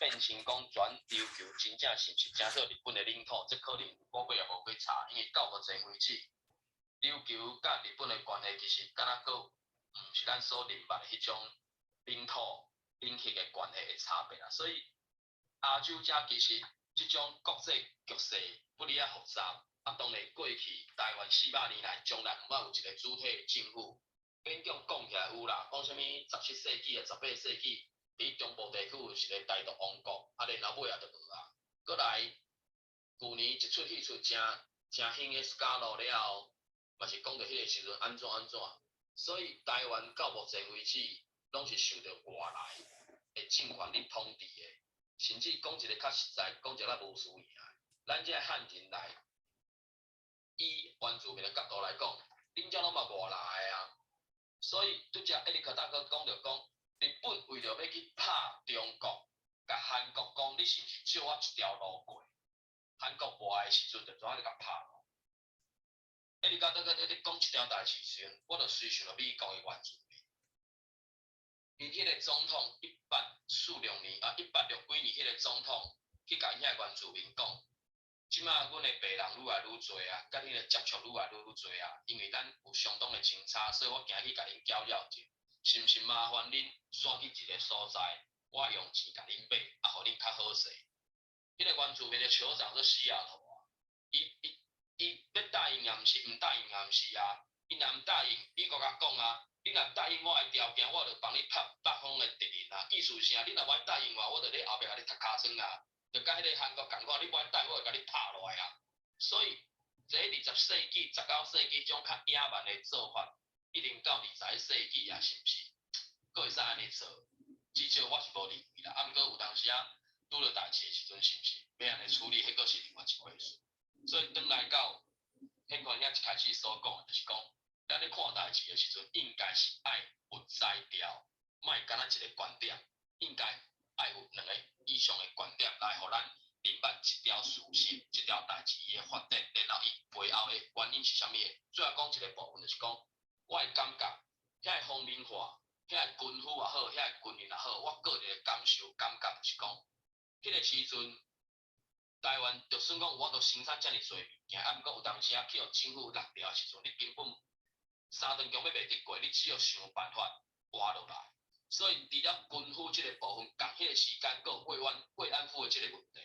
变成讲全琉球真正是毋是真做日本的领土，这可能我尾也无去查，因为到目前为止，琉球甲日本的关系其实敢若佫毋是咱所明白的迄种领土领域的关系的差别啦。所以亚洲遮其实即种国际局势不哩啊复杂。啊，当然过去台湾400年来，从来毋捌有一个主体政府，勉强讲起来有啦，讲啥物17世纪啊、18世纪。伫中部地区有一个大独王国，啊，然后尾也就无啊。过来，旧年一出戏出真兴的 Scarlet 了后，嘛是讲到迄个时阵安怎。所以台湾到目前为止，拢是受到外来的政权咧统治的，甚至讲一个较实在，讲一个无输赢的，咱这汉人来，以原住民的角度来讲，恁遮拢嘛外来的啊。所以拄则艾利克大哥讲着讲。日本为着要去拍中国，甲韩国讲，你是毋是借我一条路过？韩国外的时阵，就怎啊甲拍咯？你甲咧讲即条代志时，我就随想到美国的原住民，因迄个总统1846年啊，1860几年迄个总统去甲遐原住民讲，即马阮的白人愈来愈多啊，甲恁的接触愈来愈多啊，因为咱有相当的清差，所以我行去甲恁搅扰者。是毋是麻烦恁选去一个所在，我用钱甲恁买，啊，互恁较好势。迄个原住民的酋长做西雅图啊，伊要答应也毋是，毋答应也毋是啊。伊若毋答应，美国甲讲啊，你若答应我的条件，我就帮你拍北方的敌人啊。意思是啊，你若无答应我，我就咧后壁甲你踢骹床啊。就甲迄个韩国共款，你无答应，我就甲你拍落来啊。所以，这20世纪、19世纪种较野蛮的做法。一定到21世纪啊，是毋是？佫会使安尼做？至少我是无认为啦。啊，毋过有当时啊，拄着代志的时阵，是毋是要安尼处理？迄佫是另外一回事。所以，转来到迄款遐一开始所讲，就是讲，咱咧看代志的时阵，应该是爱有才调，莫干那一个观点，应该爱有2个以上的观点来，互咱明白一条事实、一条代志伊的发展，然后伊背后的原因是啥物的。最后讲一个部分，就是讲。我会感觉，遐个方面化，遐个军府也好，遐个军人也好，我个人的感受感觉是讲，迄个时阵，台湾就算讲我都生产遮尔侪物件，啊，毋过有当时啊去互政府落掉的时阵，你根本三顿宫要袂得过，你只要想办法活落来。所以除了军府即个部分，共迄个时间个慰安妇的即个问题，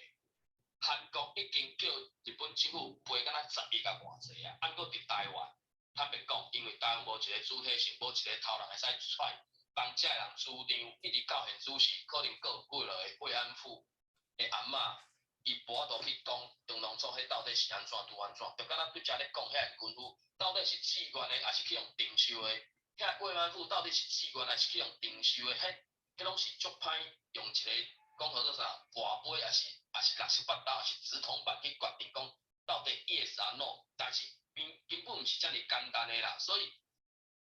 韩国已经叫日本政府赔敢若12甲偌济啊，啊，毋过伫台湾。坦白讲，因为台湾无一个主体性，无一个头人会使出来帮遮人主张，一直到现主时，可能佫有几落个慰安妇的阿嬷，伊无都去讲，中当初迄到底是安怎拄安怎，就敢若拄则咧讲遐个军府到底是自愿的，还是去用定收的？遐慰安妇到底是自愿还是去用定收的？迄拢是足歹用一个讲好做啥，跋杯还是68刀，还是直筒板去决定讲到底 yes or no， 但是。根本毋是遮尔简单的啦，所以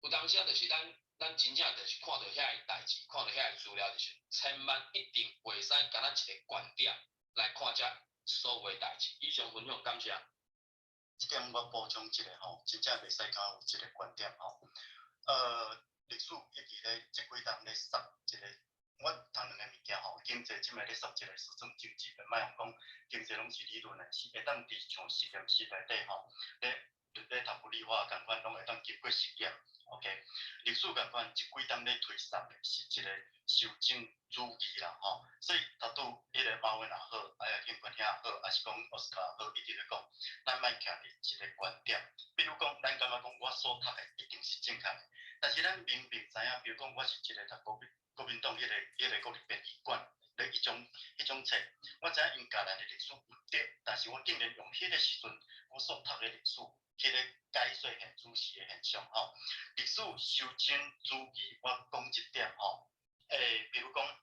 有当时啊，就是咱真正就是看到遐个代志，看到遐个资料，就是千万一定袂使干那一个观点来看遮所有的代志。以上分享，感谢。这点我补充一下吼，真正袂使讲有一个观点吼。历史一直咧即几冬咧杀一个，我读2个物件吼，经济即卖咧杀一个实证经济，莫用讲经济拢是理论的，是会当伫像实验室内底吼咧。咧读物理化共款，拢会当经过实验。OK， 历史共款，即几冬咧推杀的是一个受精主义啦，吼。所以达到迄个马文也好，金冠也好，还是讲奥斯卡也好，一直咧讲，咱莫徛伫一个观点。比如讲，咱感觉讲我所读的一定是正确的，但是咱明明知影，比如讲我是一个读国民党迄个国立编译馆的迄种册，我知影因教咱的历史毋对，但是我竟然用迄个时阵我所读的历史。迄个解说现主事的现象吼，历史修正主义，我讲一点吼，比如讲，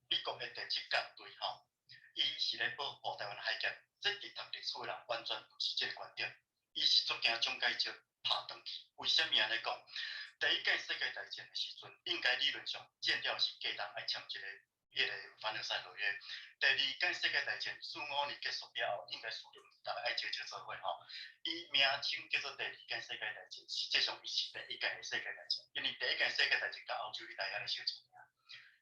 美国的第7舰队吼，伊是咧保护台湾海峡，这伫读历史的人完全毋是即个观点，伊是足惊蒋介石拍转去。为什么安尼讲？第一届世界大战的时阵，应该理论上舰了是假人来签一个凡尔赛合约。第二届世界大战4、5年结束了后，应该输入大家爱招做伙吼。伊名称叫做第二届世界大战，实际上伊是第一届的世界大战，因为第一届世界大战甲欧洲迄代遐咧相像尔。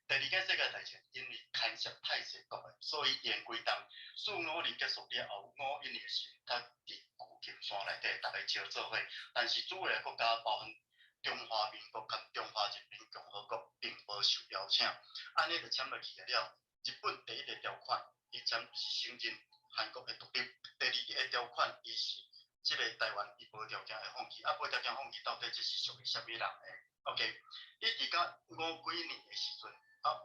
第二届世界大战因为牵涉太侪国的，所以沿规当4、5年结束了后，5、1年时，他伫旧金山内底，大家招做伙，但是主要国家包含中华民国甲中华人民共和国并无受邀请，安尼就签落去了。日本第一个条款，伊签是承认韩国的独立；第二个条款，伊是即个台湾伊无条件的放弃，无条件放弃到底这是属于虾米人的 ？OK， 伊伫甲5几年的时阵。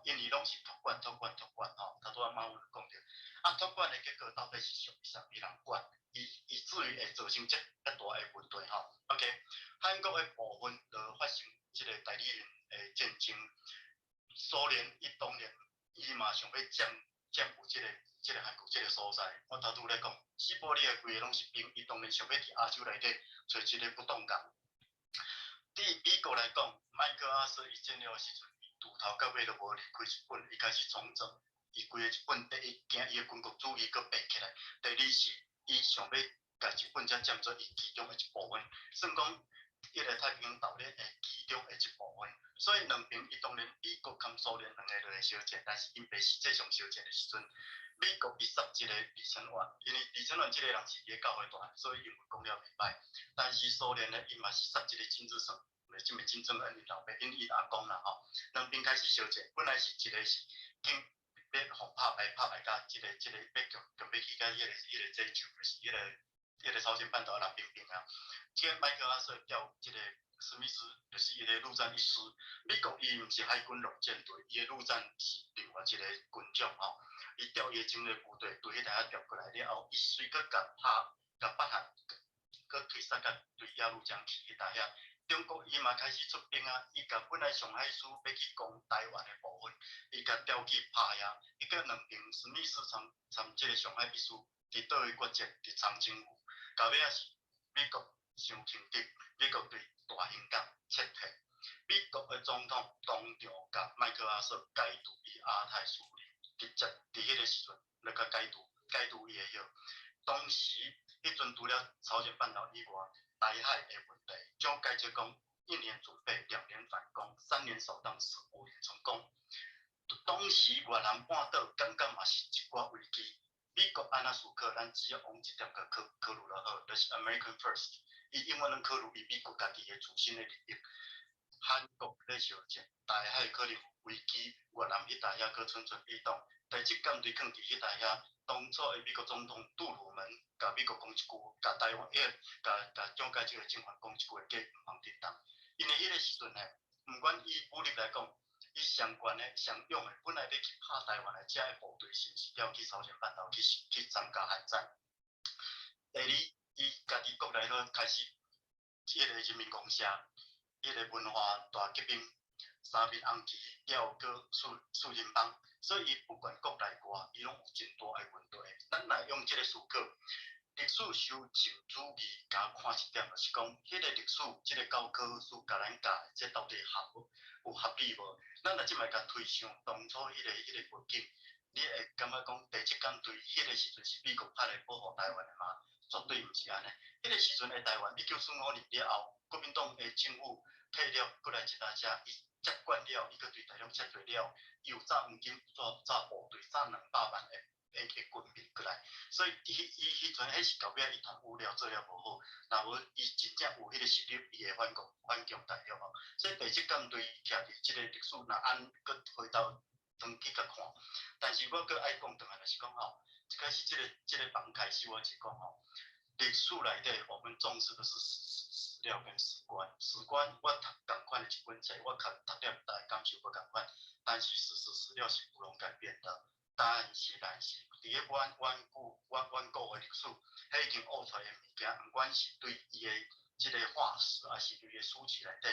因为拢是托管吼，头拄仔马文讲着，托管的结果到底是属于啥物人管？以至于会造成遮大的问题吼。OK， 韩国的部分就发生即个代理人的战争，苏联伊当然伊嘛想要占有即个韩国即个所在。我头拄咧讲，西伯利亚规个拢是兵，伊当然想要伫亚洲内底找一个不动港。对美国来讲，麦克阿瑟伊战了时阵。从头到尾都无离开日本，伊开始重整，伊规个日本第一惊伊个军国主义佫变起来。第二是伊想要甲日本才占做伊其中的一部分，算讲迄个太平洋岛链的其中的一部分。所以两边伊当然美国甲苏联两个就会相战，但是因袂实际上相战的时阵，美国伊杀一个李承晚，因为李承晚即个人是伫咧教会大，所以英文讲了袂歹。但是苏联呢，伊嘛是杀一个金日成。即个金正恩伊老爸，因伊阿公啦吼，两边开始相战，本来是一个是经要互拍败甲即个要强要去甲迄个济州，就是迄个朝鲜半岛南边边啊。即个麦克阿瑟调即个史密斯，就是伊个陆战一师。美国伊毋是海军陆战队，伊个陆战是另外一个军种吼。伊调伊个精锐部队对迄台调过来了后，伊随佫甲北韩，佫推杀甲对鸭绿江去迄台遐。中国伊嘛开始出兵啊！伊甲本来上海书要去攻台湾的部分，伊甲调去拍呀。伊个两边史密斯参即个上海秘书伫倒位决战，伫长津湖。到尾啊是美国伤轻敌，美国对大兴港撤退。美国的总统当场甲麦克阿瑟解除伊亚太处理，直接伫迄个时阵，来甲解除伊的许。当时迄阵除了朝鲜半岛以外，台海的问题，蒋介石讲1年准备，2年反攻，3年扫荡，5年成功。当时越南半岛感觉嘛是一寡危机。美国安那思考，咱只要往一点个考虑就好，就是 American First。伊永远拢考虑伊美国家己的自身的利益。韩国咧相战，台海可能有危机，越南迄带遐佫蠢欲动。第7舰队放伫迄带遐，当初的美国总统杜鲁门甲美国讲一句，甲台湾甲蒋介石的政府讲一句，叫毋通抵挡。因为迄个时阵呢，毋管以武力来讲，伊上悬的、上勇的，本来要去拍台湾的遮个部队，是毋是调去朝鲜半岛去参加韩战？第二，伊家己国内头开始迄个人民公社，迄个文化大革命。3面红旗了，搁四人帮，所以伊不管国内外，伊拢有真大的问题。咱来用即个思考，历史修正主义，甲看一点，就是讲，迄个历史，即个教科书甲咱教的，这到底有合理无？咱若即摆甲推想当初迄个背景，你会感觉讲第7舰队迄个时阵是美国派来保护台湾的吗？绝对毋是安尼。迄个时阵的台湾，1945年了后，国民党的政府退了，过来一大只，伊接管了，伊佫对大陆撤退了，伊有炸黄金，炸部队，炸200万的军民过来，所以伊迄阵迄是到尾伊谈有了做了无好，若无伊真正有迄个实力，伊会反攻大陆哦。所以第7舰队徛伫即个历史，若按佫回头转去甲看，但是我佫爱讲倒来，就是讲吼，一开始即个房开始，我是讲吼，历史内底我们重视的是史料跟史观。史观我读共款的一本册，我读了大感受无共款，但是史料是不容改变的。但是，伫个阮国的历史，迄已经挖出来的物件，毋管是对伊的即个化石，还是对伊的书籍内底，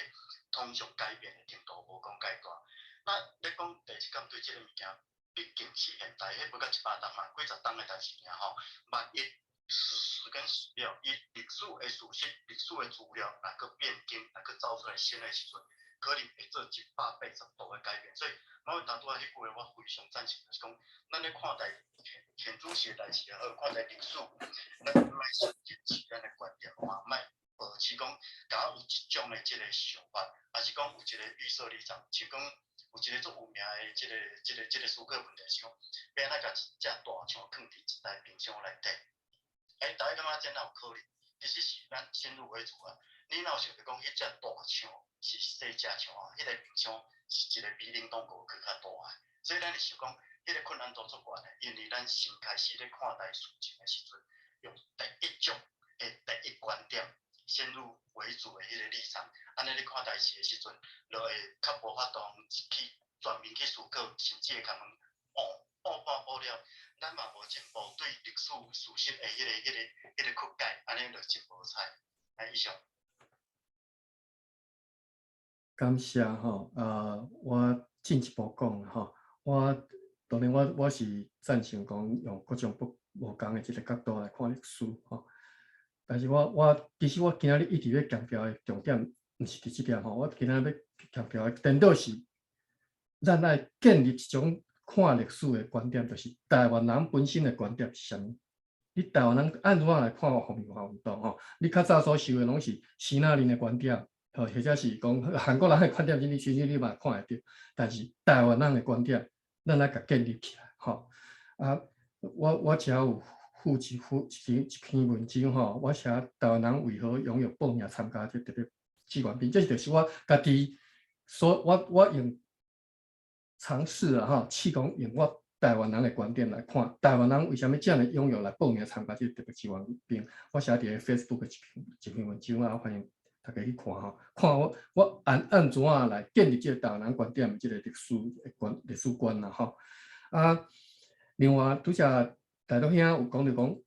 通常改变的程度无讲介大。那咧讲第7舰队即个物件，毕竟是现代，迄不到100档嘛，几十档的代志尔吼。万一时间史料，伊历史的事实、历史的资料，若去变更，若去走出来新的时阵，可能会做180度的改变。所以，马文达拄仔迄句话，我非常赞成，就是讲，咱咧看待现主时的代志也好，看待历史，咱莫顺应自咱的观点，嘛莫保持讲，甲有一种的即个想法，还是讲有一个预设立场，像讲有一个足有名的即个思考问题是讲，要安怎甲一只大象放伫一台冰箱内底？大家感觉真有可能，其实是咱先入为主啊。你若想着讲，迄只大象是细只象啊，迄个冰箱是一个比冷冻库去较大的，所以咱就想讲，迄个困难度足悬的，因为咱先开始咧看待事情的时阵，用第一种的第一观点，先入为主的迄个立场，安尼咧看待事的时阵，就会较无法度去全面去思考，甚至会甲问误判补了。咱嘛无进步，对历史事实的迄个曲解，安尼就真无彩。以上。感谢吼，我进一步讲吼，当然我是赞成讲用各种无同的即个角度来看历史吼，但是其实我今仔日一直要强调的重点，毋是伫即点吼，我今仔日要强调的颠倒是，咱爱建立一种看历史的观点，就是台湾人本身的观点是啥物？你台湾人按怎来看泛民文化运动吼？你较早所受的拢是希那林的观点，或者是讲韩国人的观点，其实你嘛看会到，但是台湾人的观点，咱来甲建立起来吼。我只要有附一篇文章吼，我写台湾人为何拥有报名参加这特别志愿兵，这就是我家己我用尝试了哈，试讲用我台湾人的观点来看，台湾人为什么这样的拥有来报名参加这特别志愿兵？我写伫 Facebook 一篇文章啊，欢迎大家去看吼，看我按怎啊来建立这个台湾人观点，这个历史观啦吼。另外拄则大陆兄有讲到讲，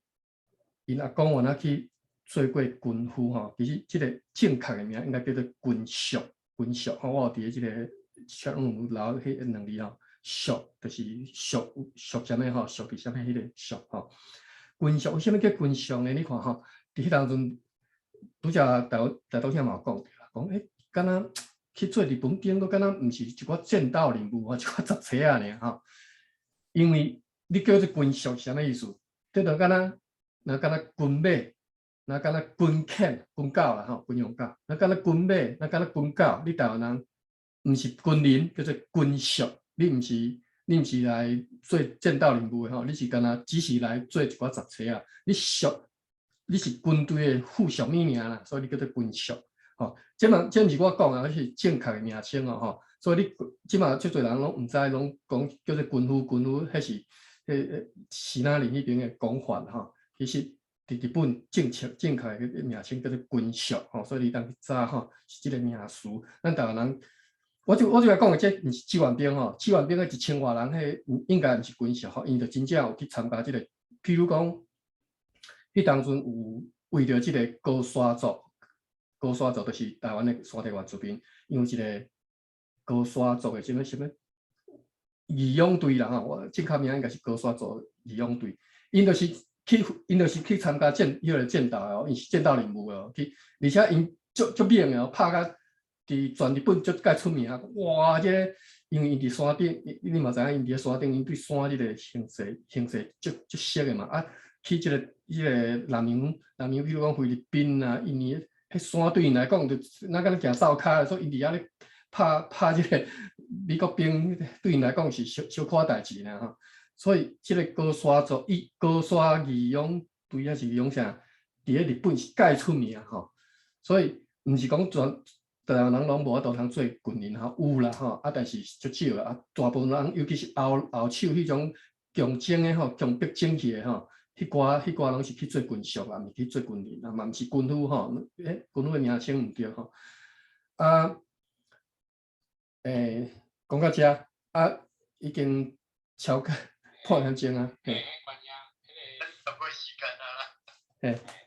因阿公原来去做过军夫吼，其实这个正确的名应该叫做军属吼，我有伫即个小有留迄两字吼。属就是属什么吼？属是什么？迄个属吼？军属为什么叫军属呢？你看吼，伫迄当阵，拄则大头兄嘛有讲着啦，讲敢若去做日本兵，佫敢若毋是一寡战斗任务，一寡杂册啊尔吼。因为你叫做军属是啥物意思？这就敢若军马，那敢若军犬、军狗啦吼，军用狗，那敢若军马，那敢若军狗，你台湾人毋是军人，叫做军属。你毋是来做战斗任务的吼，你是干那只是来做一寡杂册啊。你是军队的附属名啦，所以你叫做军属。吼，这毋是我讲啊，是正确的名称哦吼。所以你即马足侪人拢毋知，拢讲叫做军夫，迄是希那林迄边的讲法吼。其实伫日本正确的名称叫做军属吼，所以你当早吼是即个名词，咱台湾人。我就来讲，这毋是志愿兵吼，志愿兵个1000外人，迄应该毋是军属吼，因就真正有去参加即个，譬如讲，迄当阵有为着即个高山族就是台湾的山地原住民，因为一个高山族的什么义勇队啦吼，我正确名应该是高山族义勇队，因就是去参加迄个战斗哦，因是战斗任务哦，而且因足猛哦，拍甲。伫全日本足介出名，哇！这个因为因伫山顶，你嘛知影，因伫山顶，因对山即个形势足熟的嘛。去即个南洋，比如讲菲律宾啊、印尼，迄山对因来讲，就那敢若行扫骹，所以因伫遐咧拍即个美国兵，对因来讲是小可代志啦吼。所以即个高山义勇队还是义勇啥，伫咧日本是介出名吼。所以毋是讲台湾人拢无法度通做军人吼，有啦吼，但是足少啊。大部分人，尤其是后手迄种强征的吼，强迫征去的吼，迄寡拢是去做军属啊，毋是去做军人啊，嘛毋是军夫吼。军夫的名称毋对吼。讲到遮已经超过半点钟啊。关呀，差不多时间啊。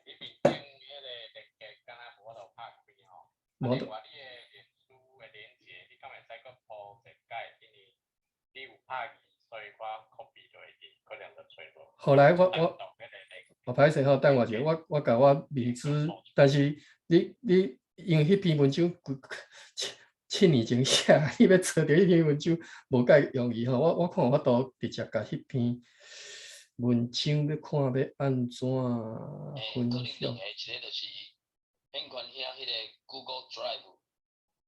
你毕竟迄个连接敢若无法度拍开吼。另外，你的脸书的连接，你敢会使搁铺一解？因为你有拍去，所以我后来咱读迄个我歹势吼，等我一下，我甲我名字，但是你因为迄篇文章7年前写，你要找到迄篇文章无介容易吼。我看有法度直接甲迄篇文章要看要安怎分可能两享。个，一个就是显权遐迄个 Google Drive，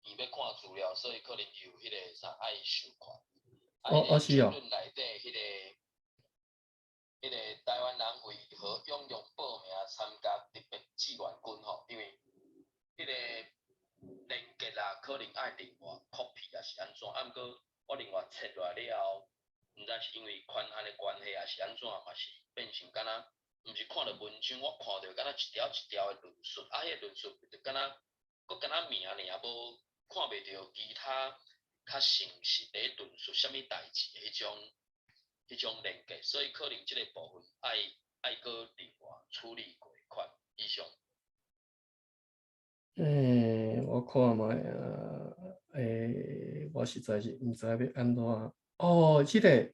伊要看资料，所以可能有迄个啥爱授权。是哦。内底迄个台湾人为何勇勇报名参加特别志愿军吼？因为迄个连结啦，可能爱另外 copy 也是安怎？啊，毋过我另外切落来了后，毋知是因为款项的关系，也是安怎，嘛是变成敢若，毋是看到文章，我看到敢若一条一条的论述，啊，迄个论述就敢若，佫敢若名尔，无看袂到其他较详实的论述啥物代志的迄种连结，所以可能即个部分爱佫另外处理过款以上。我看卖我实在是毋知要安怎。哦，即个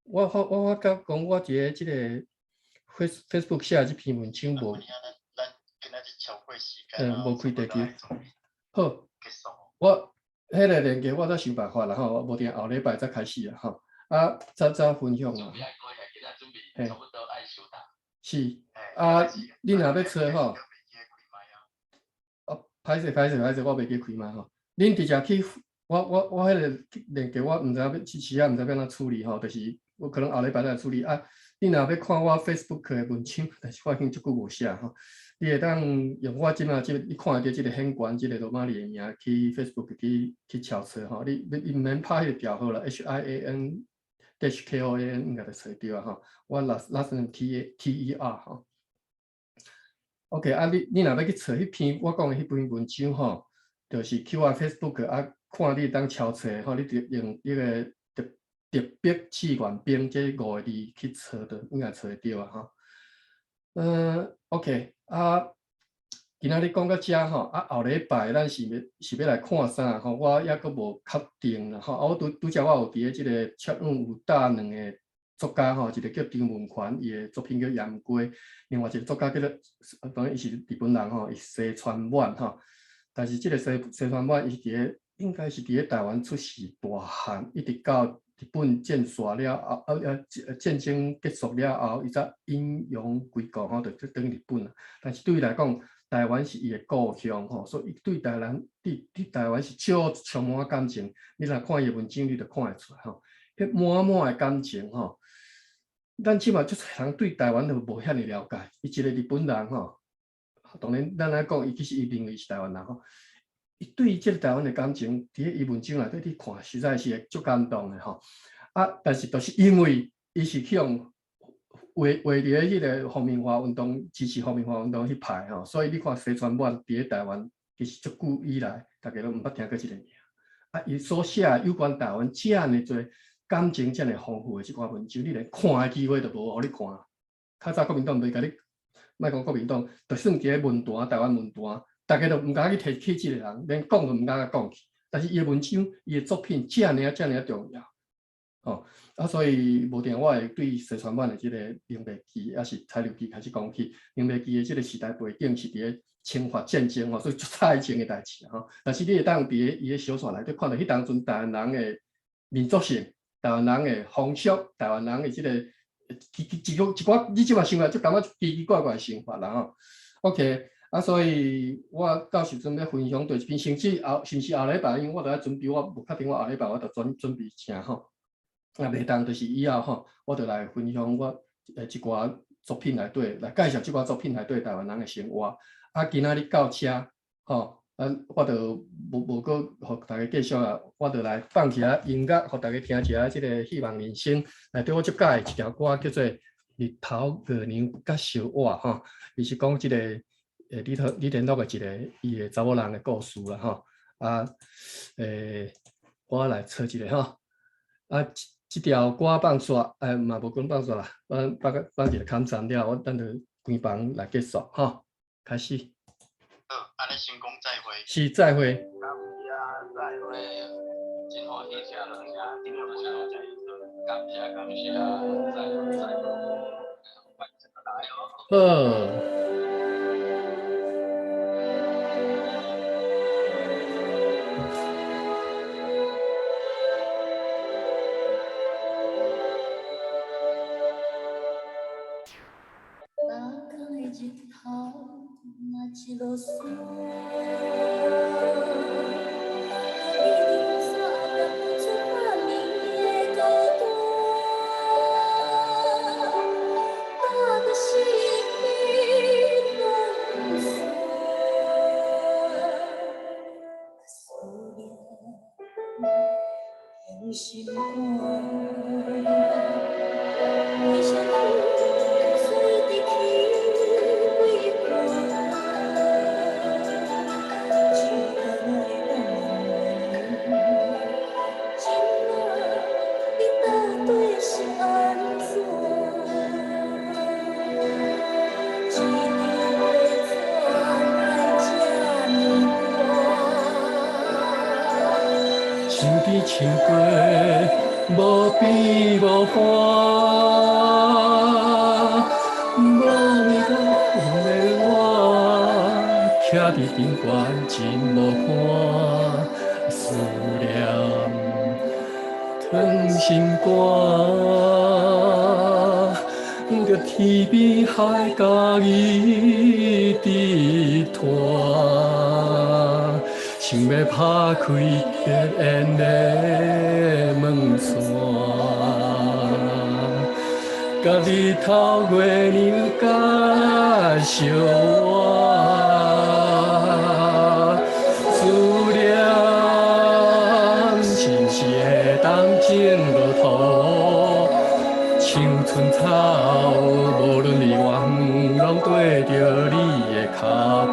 我发觉讲，我伫个即个 Facebook 写即篇文章无。咱今仔日超过时间无开地球。好，结束。我迄个连结我再想办法啦吼，无定后礼拜再开始啦吼。啊，早分享啦。嘿，是啊，你若要找吼，歹势，我袂记开麦吼。恁直接去，我迄个连结我毋知影要时啊，毋知要安怎处理吼，就是我可能后礼拜再处理啊。你若要看我 Facebook 的文章，但是我已经足久无写吼。你会当用我即马你看到即个显权，即个罗马里的名去 Facebook 去敲测吼。你毋免拍迄个调号啦 HIAN-KOAN 应该就找着啊吼。我 last name TER 吼。OK 啊，你若要去找迄篇我讲的迄篇文章吼，就是去我 Facebook 啊看你当敲测吼，你着用迄个特别志愿兵这5个字去找的，应该找得到啊吼。OK 啊，今仔日讲到遮吼，啊后礼拜咱是要来看啥吼？我还佫无确定啦吼。啊，我拄则我有伫个即个 chat room 有搭两个作家吼，一个叫张文权，伊的作品叫《盐龟》，另外一个作家叫做，当然伊是日本人吼，伊西川满吼。但是即个西川满，伊伫个应该是伫个台湾出世大汉，一直到日本建煞了后，战争结束了后，伊才引用归国吼，就转日本啦。但是对伊来讲，台湾是伊的故乡吼，所以伊对台湾是充满感情。你若看伊文章，你就看会出来吼，迄满的感情吼。咱即马足侪人对台湾都无遐尼了解，伊一个日本人吼，当然咱来讲，其实伊认为是台湾人吼。伊对即个台湾的感情，伫个伊文章内底你看，实在是会足感动的吼。啊，但是就是因为伊是去用为伫个迄个皇民化运动支持皇民化运动迄派吼，所以你看西川满伫个台湾其实足久以来，大家都毋捌听过即个名。啊，伊所写有关台湾遮尔侪感情遮尔丰富的即款文章，你连看的机会都无，互你看。较早国民党袂甲你，莫讲国民党，就算伫个文坛，台湾文坛，大家都毋敢去提起即个人，连讲都毋敢讲起。但是伊的文章，伊的作品遮尔重要，哦，啊，所以无定我会对西川满的即个明白记，还是蔡留记开始讲起。明白记的即个时代背景是伫个侵华战争吼，所以足早以前的代志吼。但是你会当伫个伊的小说内底看到迄当阵台湾人的民族性。台湾人的风俗，台湾人的即个一寡，你即马想来就感觉奇奇怪怪的想法啦吼。OK， 啊，所以我到时阵要分享对一篇，甚至后礼拜，因为我都要准备，我无确定我后礼拜我就准备啥吼。啊，袂当就是以后吼，我就来分享我一寡作品内底，来介绍即寡作品内底台湾人的生活。啊，今仔日到遮吼。我就无搁互大家继续啦，我就来放一下音乐，互大家听一下即个希望人生内底我最喜欢一条歌叫做《日头月亮甲小我》吼，伊是讲即个李连乐的一个伊的查某人的故事啦吼。啊，我来找一个吼。啊，即条歌放煞，嘛无讲放煞啦，放一个砍斩了，我等着关房来结束吼，开始。安尼成功再会。是再会。再会。真欢喜听两声，听到声，感谢，再会。好。心肝，为啥你随得去为伴？只敢爱今仔你到底是安怎？一条月船来这呢宽？像甜像过，无比无欢，无味到有的我，徛伫顶悬真无伴，思念烫心肝，着天边海角伊伫拖。想要拍开别缘的门扇，甲日头月亮甲相换，思念是不是会当种落土？像春草，无论离偌远，拢跟着你的脚步。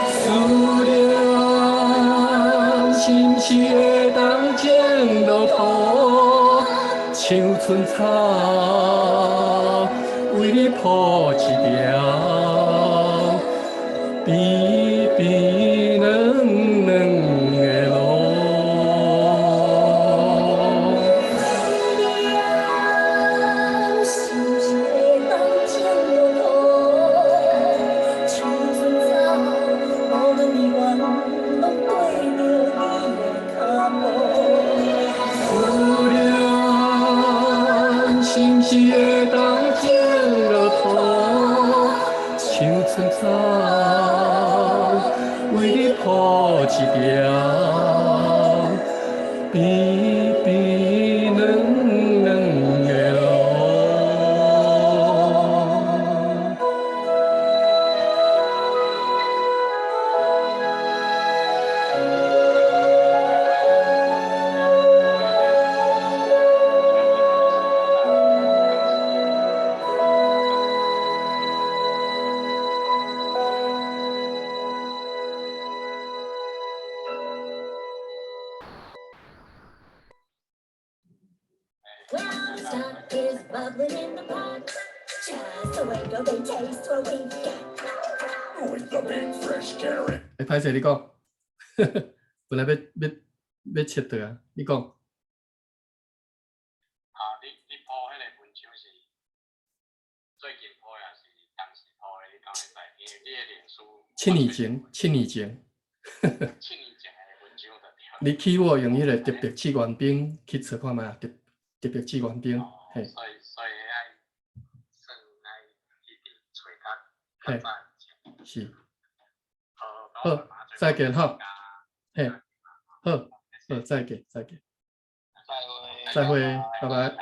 思念是不是会当种落土？像春草，为你铺一条边边软软的路。是不是会当种落土？像春草，为你铺一条边边软软的路。Well, the stuff is bubbling in the pot. Just a wait till they taste what we've got. With the big fresh carrot. 歹势你讲，本来要切倒啊，你讲。你铺迄个文章是最近铺也是当时铺的，你敢会知？因为你的脸书7年前7年前的文章就对。你起我用迄个特别志愿兵去找看觅啊，特别志愿兵，嘿。所以爱算爱一直找较早以前。是。好，再见哈。嘿，好，再见。再会，拜拜。